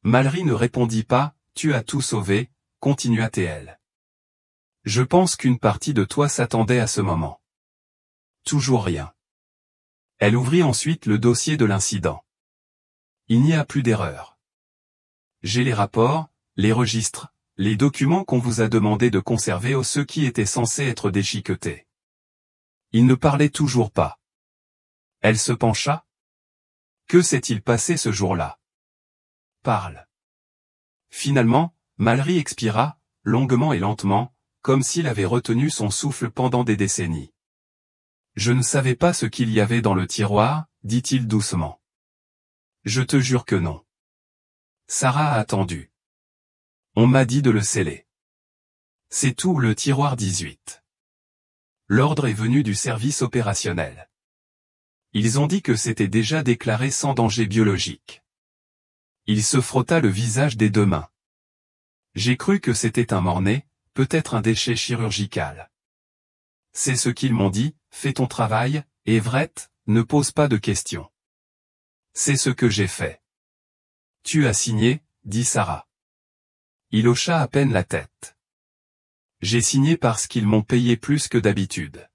Mallory ne répondit pas, « Tu as tout sauvé, » continua-t-elle. « Je pense qu'une partie de toi s'attendait à ce moment. » Toujours rien. Elle ouvrit ensuite le dossier de l'incident. Il n'y a plus d'erreur. J'ai les rapports, les registres, les documents qu'on vous a demandé de conserver ou ceux qui étaient censés être déchiquetés. Il ne parlait toujours pas. Elle se pencha. Que s'est-il passé ce jour-là? Parle. Finalement, Mallory expira, longuement et lentement, comme s'il avait retenu son souffle pendant des décennies. Je ne savais pas ce qu'il y avait dans le tiroir, dit-il doucement. Je te jure que non. Sarah a attendu. On m'a dit de le sceller. C'est tout, le tiroir 18. L'ordre est venu du service opérationnel. Ils ont dit que c'était déjà déclaré sans danger biologique. Il se frotta le visage des deux mains. J'ai cru que c'était un mort-né, peut-être un déchet chirurgical. C'est ce qu'ils m'ont dit, fais ton travail, Everett, ne pose pas de questions. C'est ce que j'ai fait. Tu as signé, dit Sarah. Il hocha à peine la tête. J'ai signé parce qu'ils m'ont payé plus que d'habitude.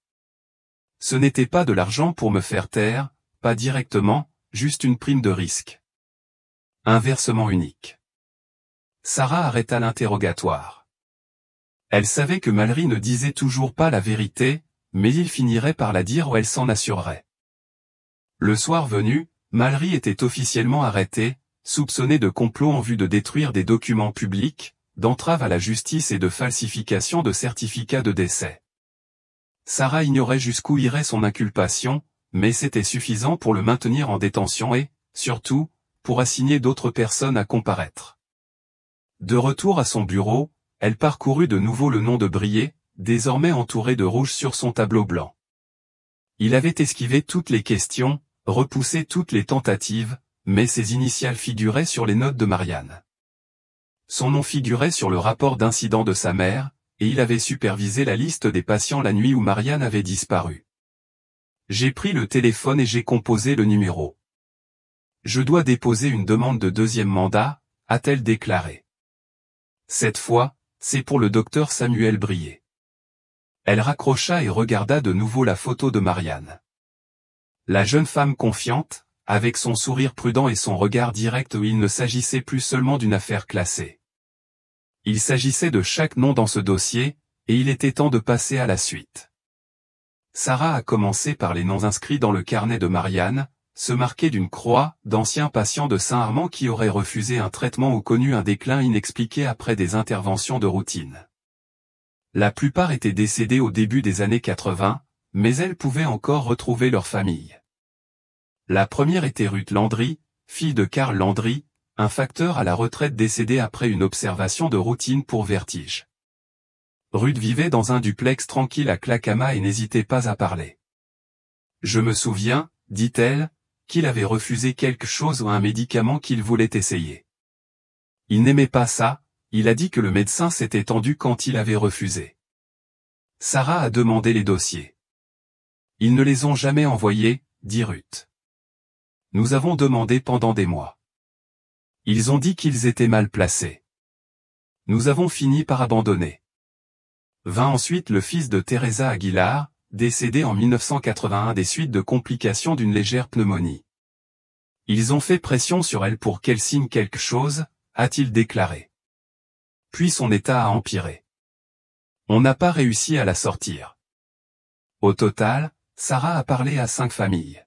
Ce n'était pas de l'argent pour me faire taire, pas directement, juste une prime de risque. Un versement unique. Sarah arrêta l'interrogatoire. Elle savait que Mallory ne disait toujours pas la vérité, mais il finirait par la dire ou elle s'en assurerait. Le soir venu, Mallory était officiellement arrêté, soupçonné de complot en vue de détruire des documents publics, d'entrave à la justice et de falsification de certificats de décès. Sarah ignorait jusqu'où irait son inculpation, mais c'était suffisant pour le maintenir en détention et, surtout, pour assigner d'autres personnes à comparaître. De retour à son bureau, elle parcourut de nouveau le nom de Brier, désormais entouré de rouge sur son tableau blanc. Il avait esquivé toutes les questions, repoussé toutes les tentatives, mais ses initiales figuraient sur les notes de Marianne. Son nom figurait sur le rapport d'incident de sa mère, et il avait supervisé la liste des patients la nuit où Marianne avait disparu. J'ai pris le téléphone et j'ai composé le numéro. Je dois déposer une demande de deuxième mandat, a-t-elle déclaré. Cette fois, c'est pour le docteur Samuel Brier. Elle raccrocha et regarda de nouveau la photo de Marianne. La jeune femme confiante, avec son sourire prudent et son regard direct où il ne s'agissait plus seulement d'une affaire classée. Il s'agissait de chaque nom dans ce dossier, Et il était temps de passer à la suite. Sarah a commencé par les noms inscrits dans le carnet de Marianne, se marquer d'une croix, d'anciens patients de Saint-Armand qui auraient refusé un traitement ou connu un déclin inexpliqué après des interventions de routine. La plupart étaient décédés au début des années 80, mais elles pouvaient encore retrouver leur famille. La première était Ruth Landry, fille de Karl Landry, un facteur à la retraite décédé après une observation de routine pour vertige. Ruth vivait dans un duplex tranquille à Clacama et n'hésitait pas à parler. Je me souviens, dit-elle, qu'il avait refusé quelque chose ou un médicament qu'il voulait essayer. Il n'aimait pas ça, il a dit que le médecin s'était tendu quand il avait refusé. Sarah a demandé les dossiers. Ils ne les ont jamais envoyés, dit Ruth. Nous avons demandé pendant des mois. Ils ont dit qu'ils étaient mal placés. Nous avons fini par abandonner. Vint ensuite le fils de Teresa Aguilar, décédé en 1981 des suites de complications d'une légère pneumonie. Ils ont fait pression sur elle pour qu'elle signe quelque chose, a-t-il déclaré. Puis son état a empiré. On n'a pas réussi à la sortir. Au total, Sarah a parlé à 5 familles.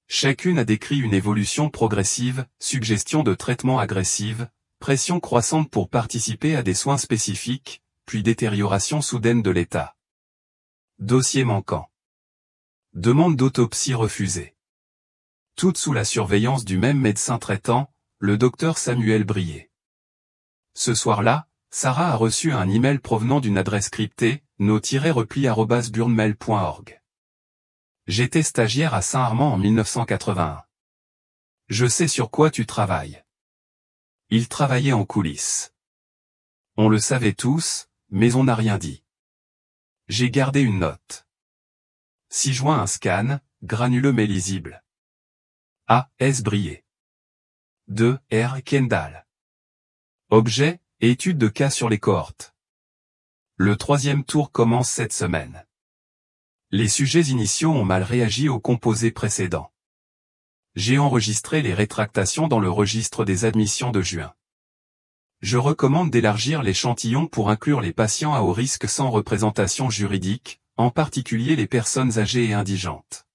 Chacune a décrit une évolution progressive, suggestion de traitement agressive, pression croissante pour participer à des soins spécifiques, puis détérioration soudaine de l'état. Dossier manquant. Demande d'autopsie refusée. Toutes sous la surveillance du même médecin traitant, le docteur Samuel Brier. Ce soir-là, Sarah a reçu un email provenant d'une adresse cryptée, no-repli@burnmail.org. J'étais stagiaire à Saint-Armand en 1981. Je sais sur quoi tu travailles. Il travaillait en coulisses. On le savait tous, mais on n'a rien dit. J'ai gardé une note. 6 juin un scan, granuleux mais lisible. A. S. Brier. 2. R. Kendall. Objet, étude de cas sur les cohortes. Le 3e tour commence cette semaine. Les sujets initiaux ont mal réagi aux composés précédents. J'ai enregistré les rétractations dans le registre des admissions de juin. Je recommande d'élargir l'échantillon pour inclure les patients à haut risque sans représentation juridique, en particulier les personnes âgées et indigentes.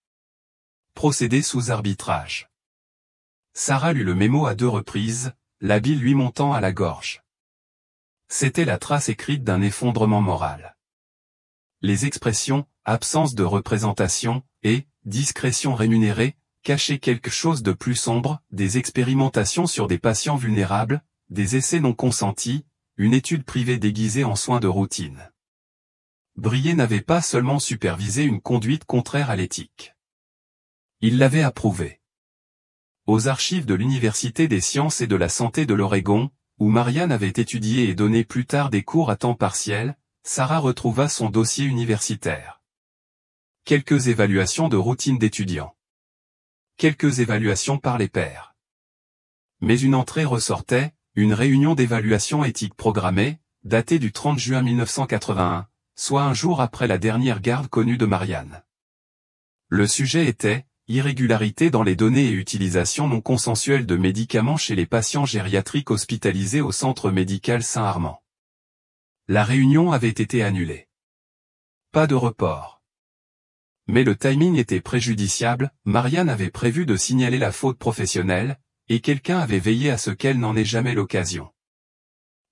Procéder sous arbitrage. Sarah lut le mémo à 2 reprises, la bile lui montant à la gorge. C'était la trace écrite d'un effondrement moral. Les expressions « absence de représentation » et « discrétion rémunérée » cachaient quelque chose de plus sombre, des expérimentations sur des patients vulnérables, des essais non consentis, une étude privée déguisée en soins de routine. Brier n'avait pas seulement supervisé une conduite contraire à l'éthique. Il l'avait approuvée. Aux archives de l'Université des sciences et de la santé de l'Oregon, où Marianne avait étudié et donné plus tard des cours à temps partiel, Sarah retrouva son dossier universitaire. Quelques évaluations de routine d'étudiants. Quelques évaluations par les pairs. Mais une entrée ressortait, une réunion d'évaluation éthique programmée, datée du 30 juin 1981, soit un jour après la dernière garde connue de Marianne. Le sujet était « Irrégularité dans les données et utilisation non consensuelle de médicaments chez les patients gériatriques hospitalisés au centre médical Saint-Armand ». La réunion avait été annulée. Pas de report. Mais le timing était préjudiciable, Marianne avait prévu de signaler la faute professionnelle, et quelqu'un avait veillé à ce qu'elle n'en ait jamais l'occasion.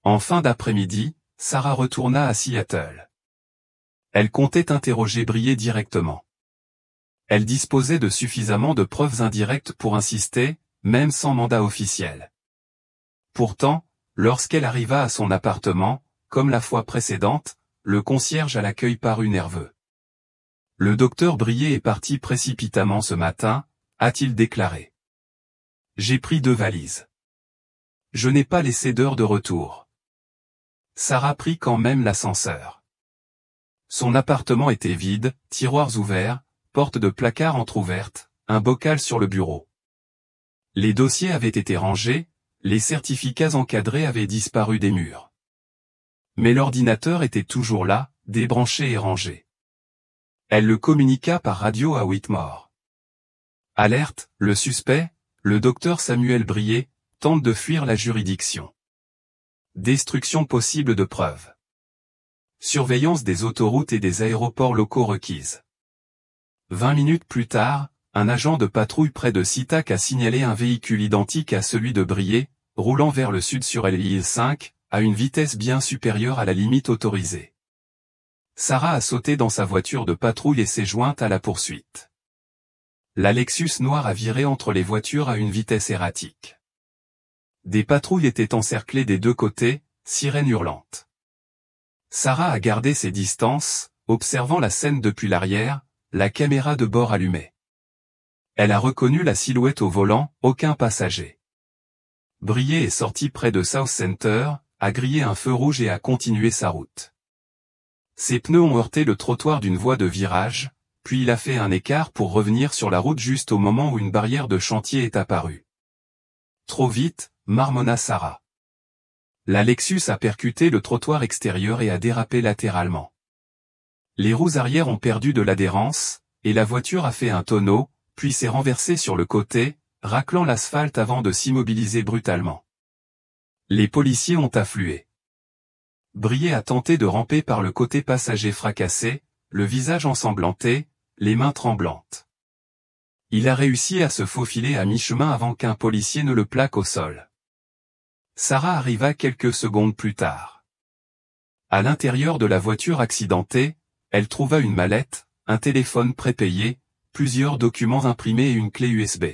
En fin d'après-midi, Sarah retourna à Seattle. Elle comptait interroger Brier directement. Elle disposait de suffisamment de preuves indirectes pour insister, même sans mandat officiel. Pourtant, lorsqu'elle arriva à son appartement, comme la fois précédente, le concierge à l'accueil parut nerveux. Le docteur Brier est parti précipitamment ce matin, a-t-il déclaré. J'ai pris 2 valises. Je n'ai pas laissé d'heure de retour. Sarah prit quand même l'ascenseur. Son appartement était vide, tiroirs ouverts, porte de placard entr'ouverte, un bocal sur le bureau. Les dossiers avaient été rangés, les certificats encadrés avaient disparu des murs. Mais l'ordinateur était toujours là, débranché et rangé. Elle le communiqua par radio à Whitmore. Alerte, le suspect, le docteur Samuel Brier, tente de fuir la juridiction. Destruction possible de preuves. Surveillance des autoroutes et des aéroports locaux requise. 20 minutes plus tard, un agent de patrouille près de Sitac a signalé un véhicule identique à celui de Briey, roulant vers le sud sur l'île 5, à une vitesse bien supérieure à la limite autorisée. Sarah a sauté dans sa voiture de patrouille et s'est jointe à la poursuite. La Lexus noire a viré entre les voitures à une vitesse erratique. Des patrouilles étaient encerclées des deux côtés, sirènes hurlantes. Sarah a gardé ses distances, observant la scène depuis l'arrière, la caméra de bord allumée. Elle a reconnu la silhouette au volant, aucun passager. Briey est sorti près de South Center, a grillé un feu rouge et a continué sa route. Ses pneus ont heurté le trottoir d'une voie de virage, puis il a fait un écart pour revenir sur la route juste au moment où une barrière de chantier est apparue. Trop vite, marmonna Sarah. La Lexus a percuté le trottoir extérieur et a dérapé latéralement. Les roues arrière ont perdu de l'adhérence, et la voiture a fait un tonneau, puis s'est renversée sur le côté, raclant l'asphalte avant de s'immobiliser brutalement. Les policiers ont afflué. Briey a tenté de ramper par le côté passager fracassé, le visage ensanglanté, les mains tremblantes. Il a réussi à se faufiler à mi-chemin avant qu'un policier ne le plaque au sol. Sarah arriva quelques secondes plus tard. À l'intérieur de la voiture accidentée, elle trouva une mallette, un téléphone prépayé, plusieurs documents imprimés et une clé USB.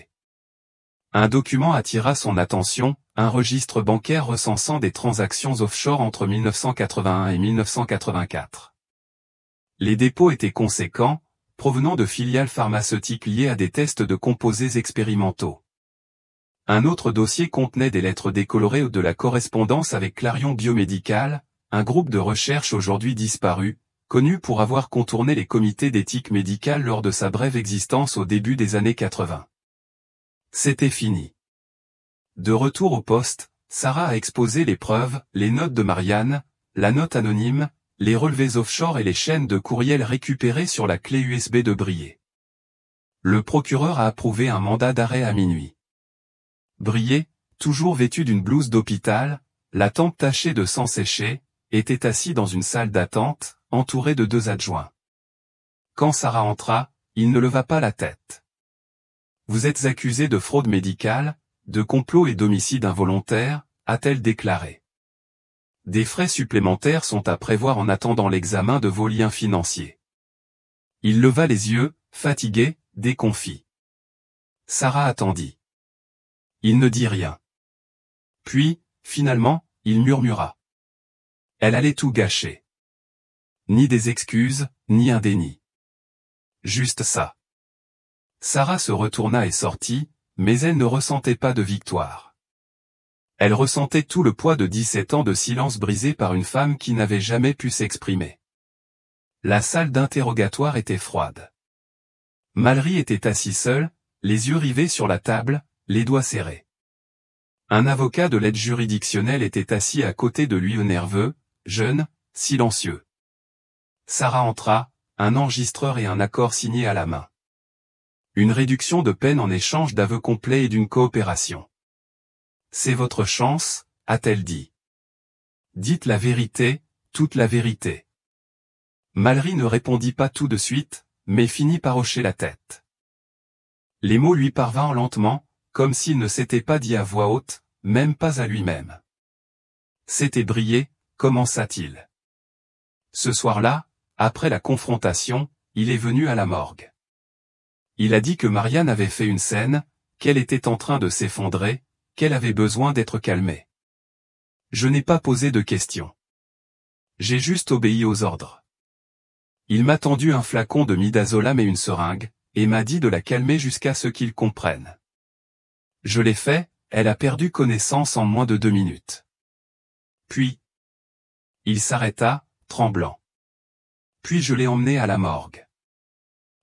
Un document attira son attention, un registre bancaire recensant des transactions offshore entre 1981 et 1984. Les dépôts étaient conséquents, provenant de filiales pharmaceutiques liées à des tests de composés expérimentaux. Un autre dossier contenait des lettres décolorées ou de la correspondance avec Clarion Biomédical, un groupe de recherche aujourd'hui disparu, connu pour avoir contourné les comités d'éthique médicale lors de sa brève existence au début des années 80. C'était fini. De retour au poste, Sarah a exposé les preuves, les notes de Marianne, la note anonyme, les relevés offshore et les chaînes de courriel récupérées sur la clé USB de Briey. Le procureur a approuvé un mandat d'arrêt à minuit. Briey, toujours vêtu d'une blouse d'hôpital, la tempe tachée de sang séché, était assis dans une salle d'attente, entouré de deux adjoints. Quand Sarah entra, il ne leva pas la tête. « Vous êtes accusé de fraude médicale, de complot et d'homicide involontaire », a-t-elle déclaré. « Des frais supplémentaires sont à prévoir en attendant l'examen de vos liens financiers. » Il leva les yeux, fatigué, déconfit. Sarah attendit. Il ne dit rien. Puis, finalement, il murmura. Elle allait tout gâcher. Ni des excuses, ni un déni. Juste ça. Sarah se retourna et sortit, mais elle ne ressentait pas de victoire. Elle ressentait tout le poids de 17 ans de silence brisé par une femme qui n'avait jamais pu s'exprimer. La salle d'interrogatoire était froide. Mallory était assis seul, les yeux rivés sur la table, les doigts serrés. Un avocat de l'aide juridictionnelle était assis à côté de lui, nerveux, jeune, silencieux. Sarah entra, un enregistreur et un accord signé à la main. Une réduction de peine en échange d'aveux complets et d'une coopération. C'est votre chance, a-t-elle dit. Dites la vérité, toute la vérité. Mallory ne répondit pas tout de suite, mais finit par hocher la tête. Les mots lui parvinrent lentement, comme s'il ne s'était pas dit à voix haute, même pas à lui-même. C'était Briey, commença-t-il. Ce soir-là, après la confrontation, il est venu à la morgue. Il a dit que Marianne avait fait une scène, qu'elle était en train de s'effondrer, qu'elle avait besoin d'être calmée. Je n'ai pas posé de questions. J'ai juste obéi aux ordres. Il m'a tendu un flacon de midazolam et une seringue, et m'a dit de la calmer jusqu'à ce qu'il comprenne. Je l'ai fait, elle a perdu connaissance en moins de 2 minutes. Puis, il s'arrêta, tremblant. Puis je l'ai emmené à la morgue.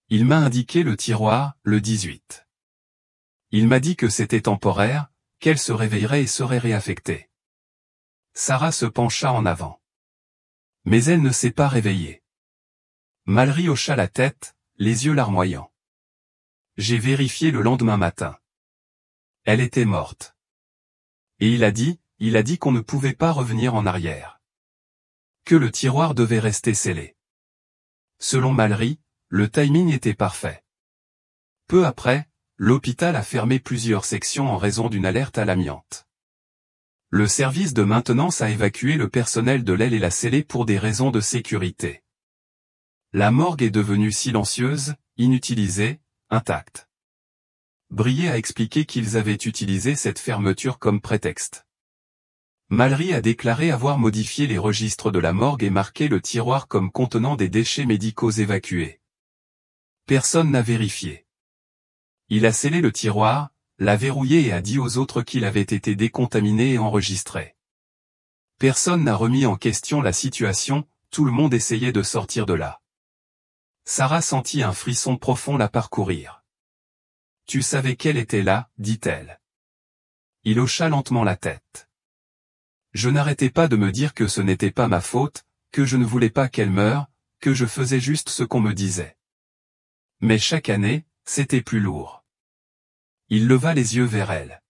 Il m'a indiqué le tiroir, le 18. Il m'a dit que c'était temporaire, qu'elle se réveillerait et serait réaffectée. Sarah se pencha en avant. Mais elle ne s'est pas réveillée. Mallory hocha la tête, les yeux larmoyants. J'ai vérifié le lendemain matin. Elle était morte. Et il a dit qu'on ne pouvait pas revenir en arrière. que le tiroir devait rester scellé. Selon Mallery, le timing était parfait. Peu après, l'hôpital a fermé plusieurs sections en raison d'une alerte à l'amiante. Le service de maintenance a évacué le personnel de l'aile et l'a scellé pour des raisons de sécurité. La morgue est devenue silencieuse, inutilisée, intacte. Brier a expliqué qu'ils avaient utilisé cette fermeture comme prétexte. Mallery a déclaré avoir modifié les registres de la morgue et marqué le tiroir comme contenant des déchets médicaux évacués. Personne n'a vérifié. Il a scellé le tiroir, l'a verrouillé et a dit aux autres qu'il avait été décontaminé et enregistré. Personne n'a remis en question la situation, tout le monde essayait de sortir de là. Sarah sentit un frisson profond la parcourir. « Tu savais qu'elle était là, dit-elle. » Il hocha lentement la tête. « Je n'arrêtais pas de me dire que ce n'était pas ma faute, que je ne voulais pas qu'elle meure, que je faisais juste ce qu'on me disait. Mais chaque année, c'était plus lourd. » Il leva les yeux vers elle.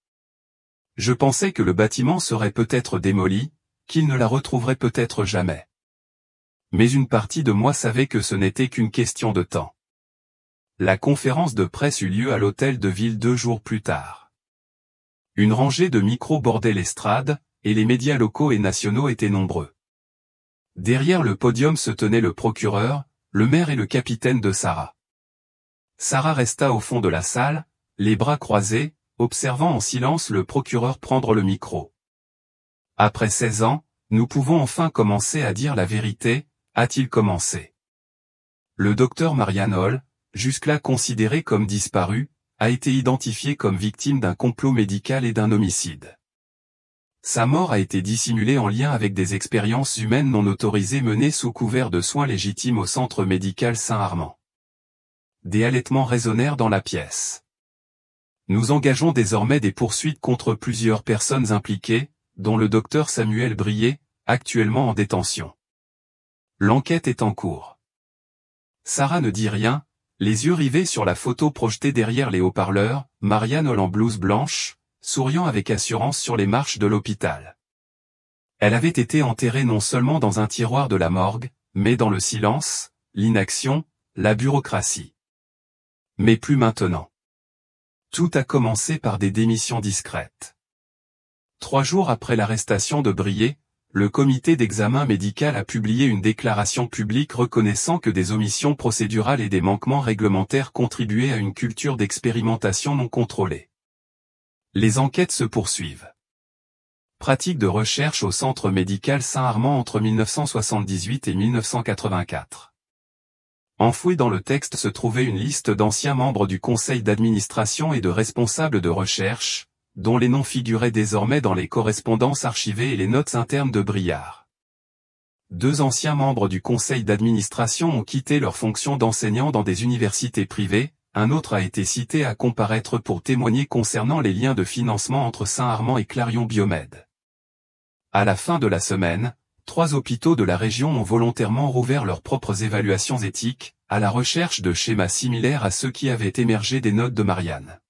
« Je pensais que le bâtiment serait peut-être démoli, qu'il ne la retrouverait peut-être jamais. Mais une partie de moi savait que ce n'était qu'une question de temps. » La conférence de presse eut lieu à l'hôtel de ville 2 jours plus tard. Une rangée de micros bordait l'estrade, et les médias locaux et nationaux étaient nombreux. Derrière le podium se tenaient le procureur, le maire et le capitaine de Sarah. Sarah resta au fond de la salle, les bras croisés, observant en silence le procureur prendre le micro. « Après 16 ans, nous pouvons enfin commencer à dire la vérité, a-t-il commencé. Le docteur Marianne Hall, jusque-là considéré comme disparu, a été identifié comme victime d'un complot médical et d'un homicide. Sa mort a été dissimulée en lien avec des expériences humaines non autorisées menées sous couvert de soins légitimes au centre médical Saint-Armand. » Des halètements résonnèrent dans la pièce. « Nous engageons désormais des poursuites contre plusieurs personnes impliquées, dont le docteur Samuel Brier, actuellement en détention. L'enquête est en cours. » Sarah ne dit rien, les yeux rivés sur la photo projetée derrière les haut-parleurs, Marianne Hall en blouse blanche, souriant avec assurance sur les marches de l'hôpital. Elle avait été enterrée non seulement dans un tiroir de la morgue, mais dans le silence, l'inaction, la bureaucratie. Mais plus maintenant. Tout a commencé par des démissions discrètes. 3 jours après l'arrestation de Brier, le comité d'examen médical a publié une déclaration publique reconnaissant que des omissions procédurales et des manquements réglementaires contribuaient à une culture d'expérimentation non contrôlée. Les enquêtes se poursuivent. Pratique de recherche au centre médical Saint-Armand entre 1978 et 1984. Enfoui dans le texte se trouvait une liste d'anciens membres du conseil d'administration et de responsables de recherche, dont les noms figuraient désormais dans les correspondances archivées et les notes internes de Briard. 2 anciens membres du conseil d'administration ont quitté leurs fonctions d'enseignants dans des universités privées, un autre a été cité à comparaître pour témoigner concernant les liens de financement entre Saint-Armand et Clarion Biomède. À la fin de la semaine, 3 hôpitaux de la région ont volontairement rouvert leurs propres évaluations éthiques, à la recherche de schémas similaires à ceux qui avaient émergé des notes de Marianne.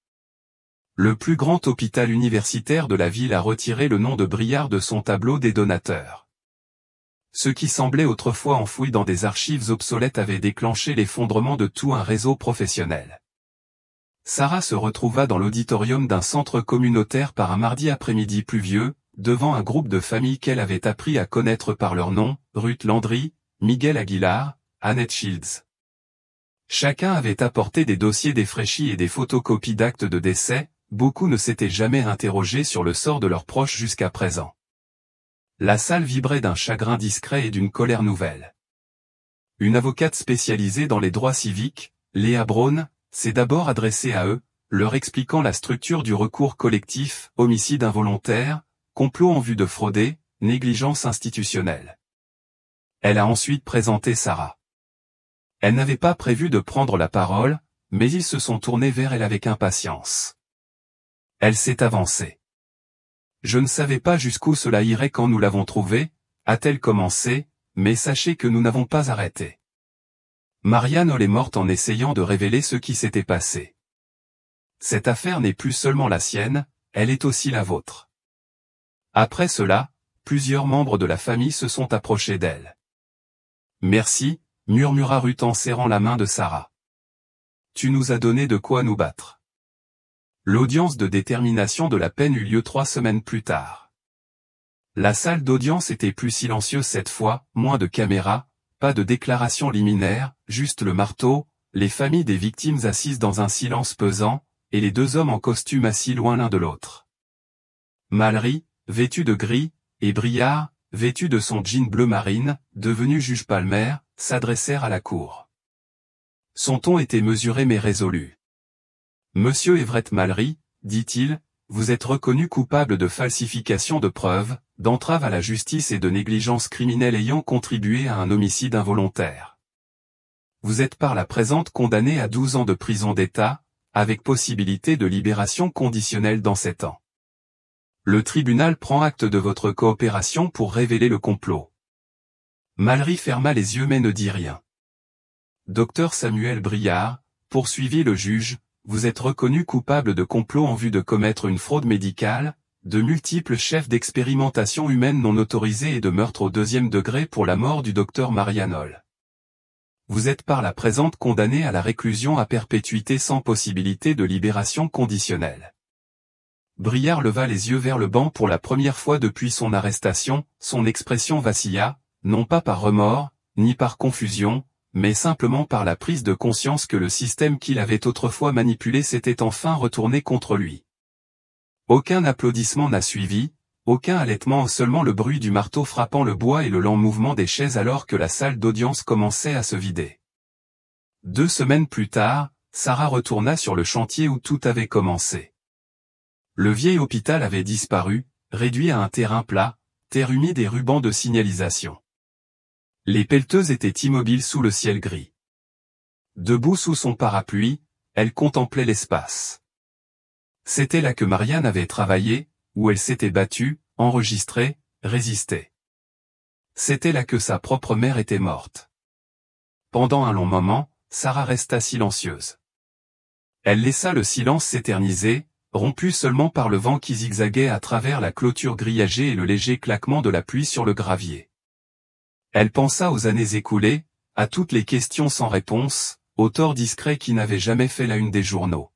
Le plus grand hôpital universitaire de la ville a retiré le nom de Briard de son tableau des donateurs. Ce qui semblait autrefois enfoui dans des archives obsolètes avait déclenché l'effondrement de tout un réseau professionnel. Sarah se retrouva dans l'auditorium d'un centre communautaire par un mardi après-midi pluvieux, devant un groupe de familles qu'elle avait appris à connaître par leur nom, Ruth Landry, Miguel Aguilar, Annette Shields. Chacun avait apporté des dossiers défraîchis et des photocopies d'actes de décès, beaucoup ne s'étaient jamais interrogés sur le sort de leurs proches jusqu'à présent. La salle vibrait d'un chagrin discret et d'une colère nouvelle. Une avocate spécialisée dans les droits civiques, Léa Braun, s'est d'abord adressée à eux, leur expliquant la structure du recours collectif, homicide involontaire, complot en vue de frauder, négligence institutionnelle. Elle a ensuite présenté Sarah. Elle n'avait pas prévu de prendre la parole, mais ils se sont tournés vers elle avec impatience. Elle s'est avancée. « Je ne savais pas jusqu'où cela irait quand nous l'avons trouvé, a-t-elle commencé, mais sachez que nous n'avons pas arrêté. » Marianne Hall est morte en essayant de révéler ce qui s'était passé. Cette affaire n'est plus seulement la sienne, elle est aussi la vôtre. Après cela, plusieurs membres de la famille se sont approchés d'elle. Merci, murmura Ruth en serrant la main de Sarah. Tu nous as donné de quoi nous battre. L'audience de détermination de la peine eut lieu 3 semaines plus tard. La salle d'audience était plus silencieuse cette fois, moins de caméras, pas de déclaration liminaire, juste le marteau, les familles des victimes assises dans un silence pesant, et les 2 hommes en costume assis loin l'un de l'autre. Mallory, vêtu de gris, et Briard, vêtu de son jean bleu marine, devenu juge Palmer, s'adressèrent à la cour. Son ton était mesuré mais résolu. « Monsieur Everett Mallory, dit-il, vous êtes reconnu coupable de falsification de preuves, d'entrave à la justice et de négligence criminelle ayant contribué à un homicide involontaire. Vous êtes par la présente condamné à 12 ans de prison d'État, avec possibilité de libération conditionnelle dans 7 ans. Le tribunal prend acte de votre coopération pour révéler le complot. » Mallory ferma les yeux mais ne dit rien. « Docteur Samuel Briard, poursuivit le juge, vous êtes reconnu coupable de complot en vue de commettre une fraude médicale, de multiples chefs d'expérimentation humaine non autorisés et de meurtre au 2e degré pour la mort du docteur Marian Hall. Vous êtes par la présente condamné à la réclusion à perpétuité sans possibilité de libération conditionnelle. » Briard leva les yeux vers le banc pour la première fois depuis son arrestation, son expression vacilla, non pas par remords, ni par confusion, mais simplement par la prise de conscience que le système qu'il avait autrefois manipulé s'était enfin retourné contre lui. Aucun applaudissement n'a suivi, aucun halètement, seulement le bruit du marteau frappant le bois et le lent mouvement des chaises alors que la salle d'audience commençait à se vider. 2 semaines plus tard, Sarah retourna sur le chantier où tout avait commencé. Le vieil hôpital avait disparu, réduit à un terrain plat, terre humide et ruban de signalisation. Les pelleteuses étaient immobiles sous le ciel gris. Debout sous son parapluie, elle contemplait l'espace. C'était là que Marian avait travaillé, où elle s'était battue, enregistrée, résisté. C'était là que sa propre mère était morte. Pendant un long moment, Sarah resta silencieuse. Elle laissa le silence s'éterniser, rompu seulement par le vent qui zigzaguait à travers la clôture grillagée et le léger claquement de la pluie sur le gravier. Elle pensa aux années écoulées, à toutes les questions sans réponse, aux torts discrets qui n'avaient jamais fait la une des journaux.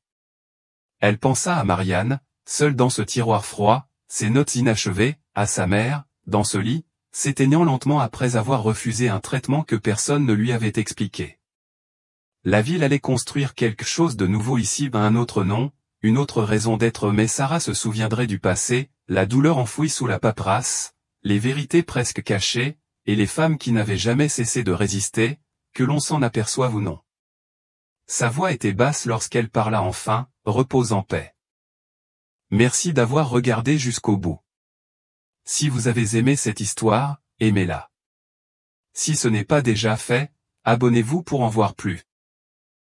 Elle pensa à Marian, seule dans ce tiroir froid, ses notes inachevées, à sa mère, dans ce lit, s'éteignant lentement après avoir refusé un traitement que personne ne lui avait expliqué. La ville allait construire quelque chose de nouveau ici, un autre nom, une autre raison d'être, mais Sarah se souviendrait du passé, la douleur enfouie sous la paperasse, les vérités presque cachées, et les femmes qui n'avaient jamais cessé de résister, que l'on s'en aperçoive ou non. Sa voix était basse lorsqu'elle parla enfin, repose en paix. Merci d'avoir regardé jusqu'au bout. Si vous avez aimé cette histoire, aimez-la. Si ce n'est pas déjà fait, abonnez-vous pour en voir plus.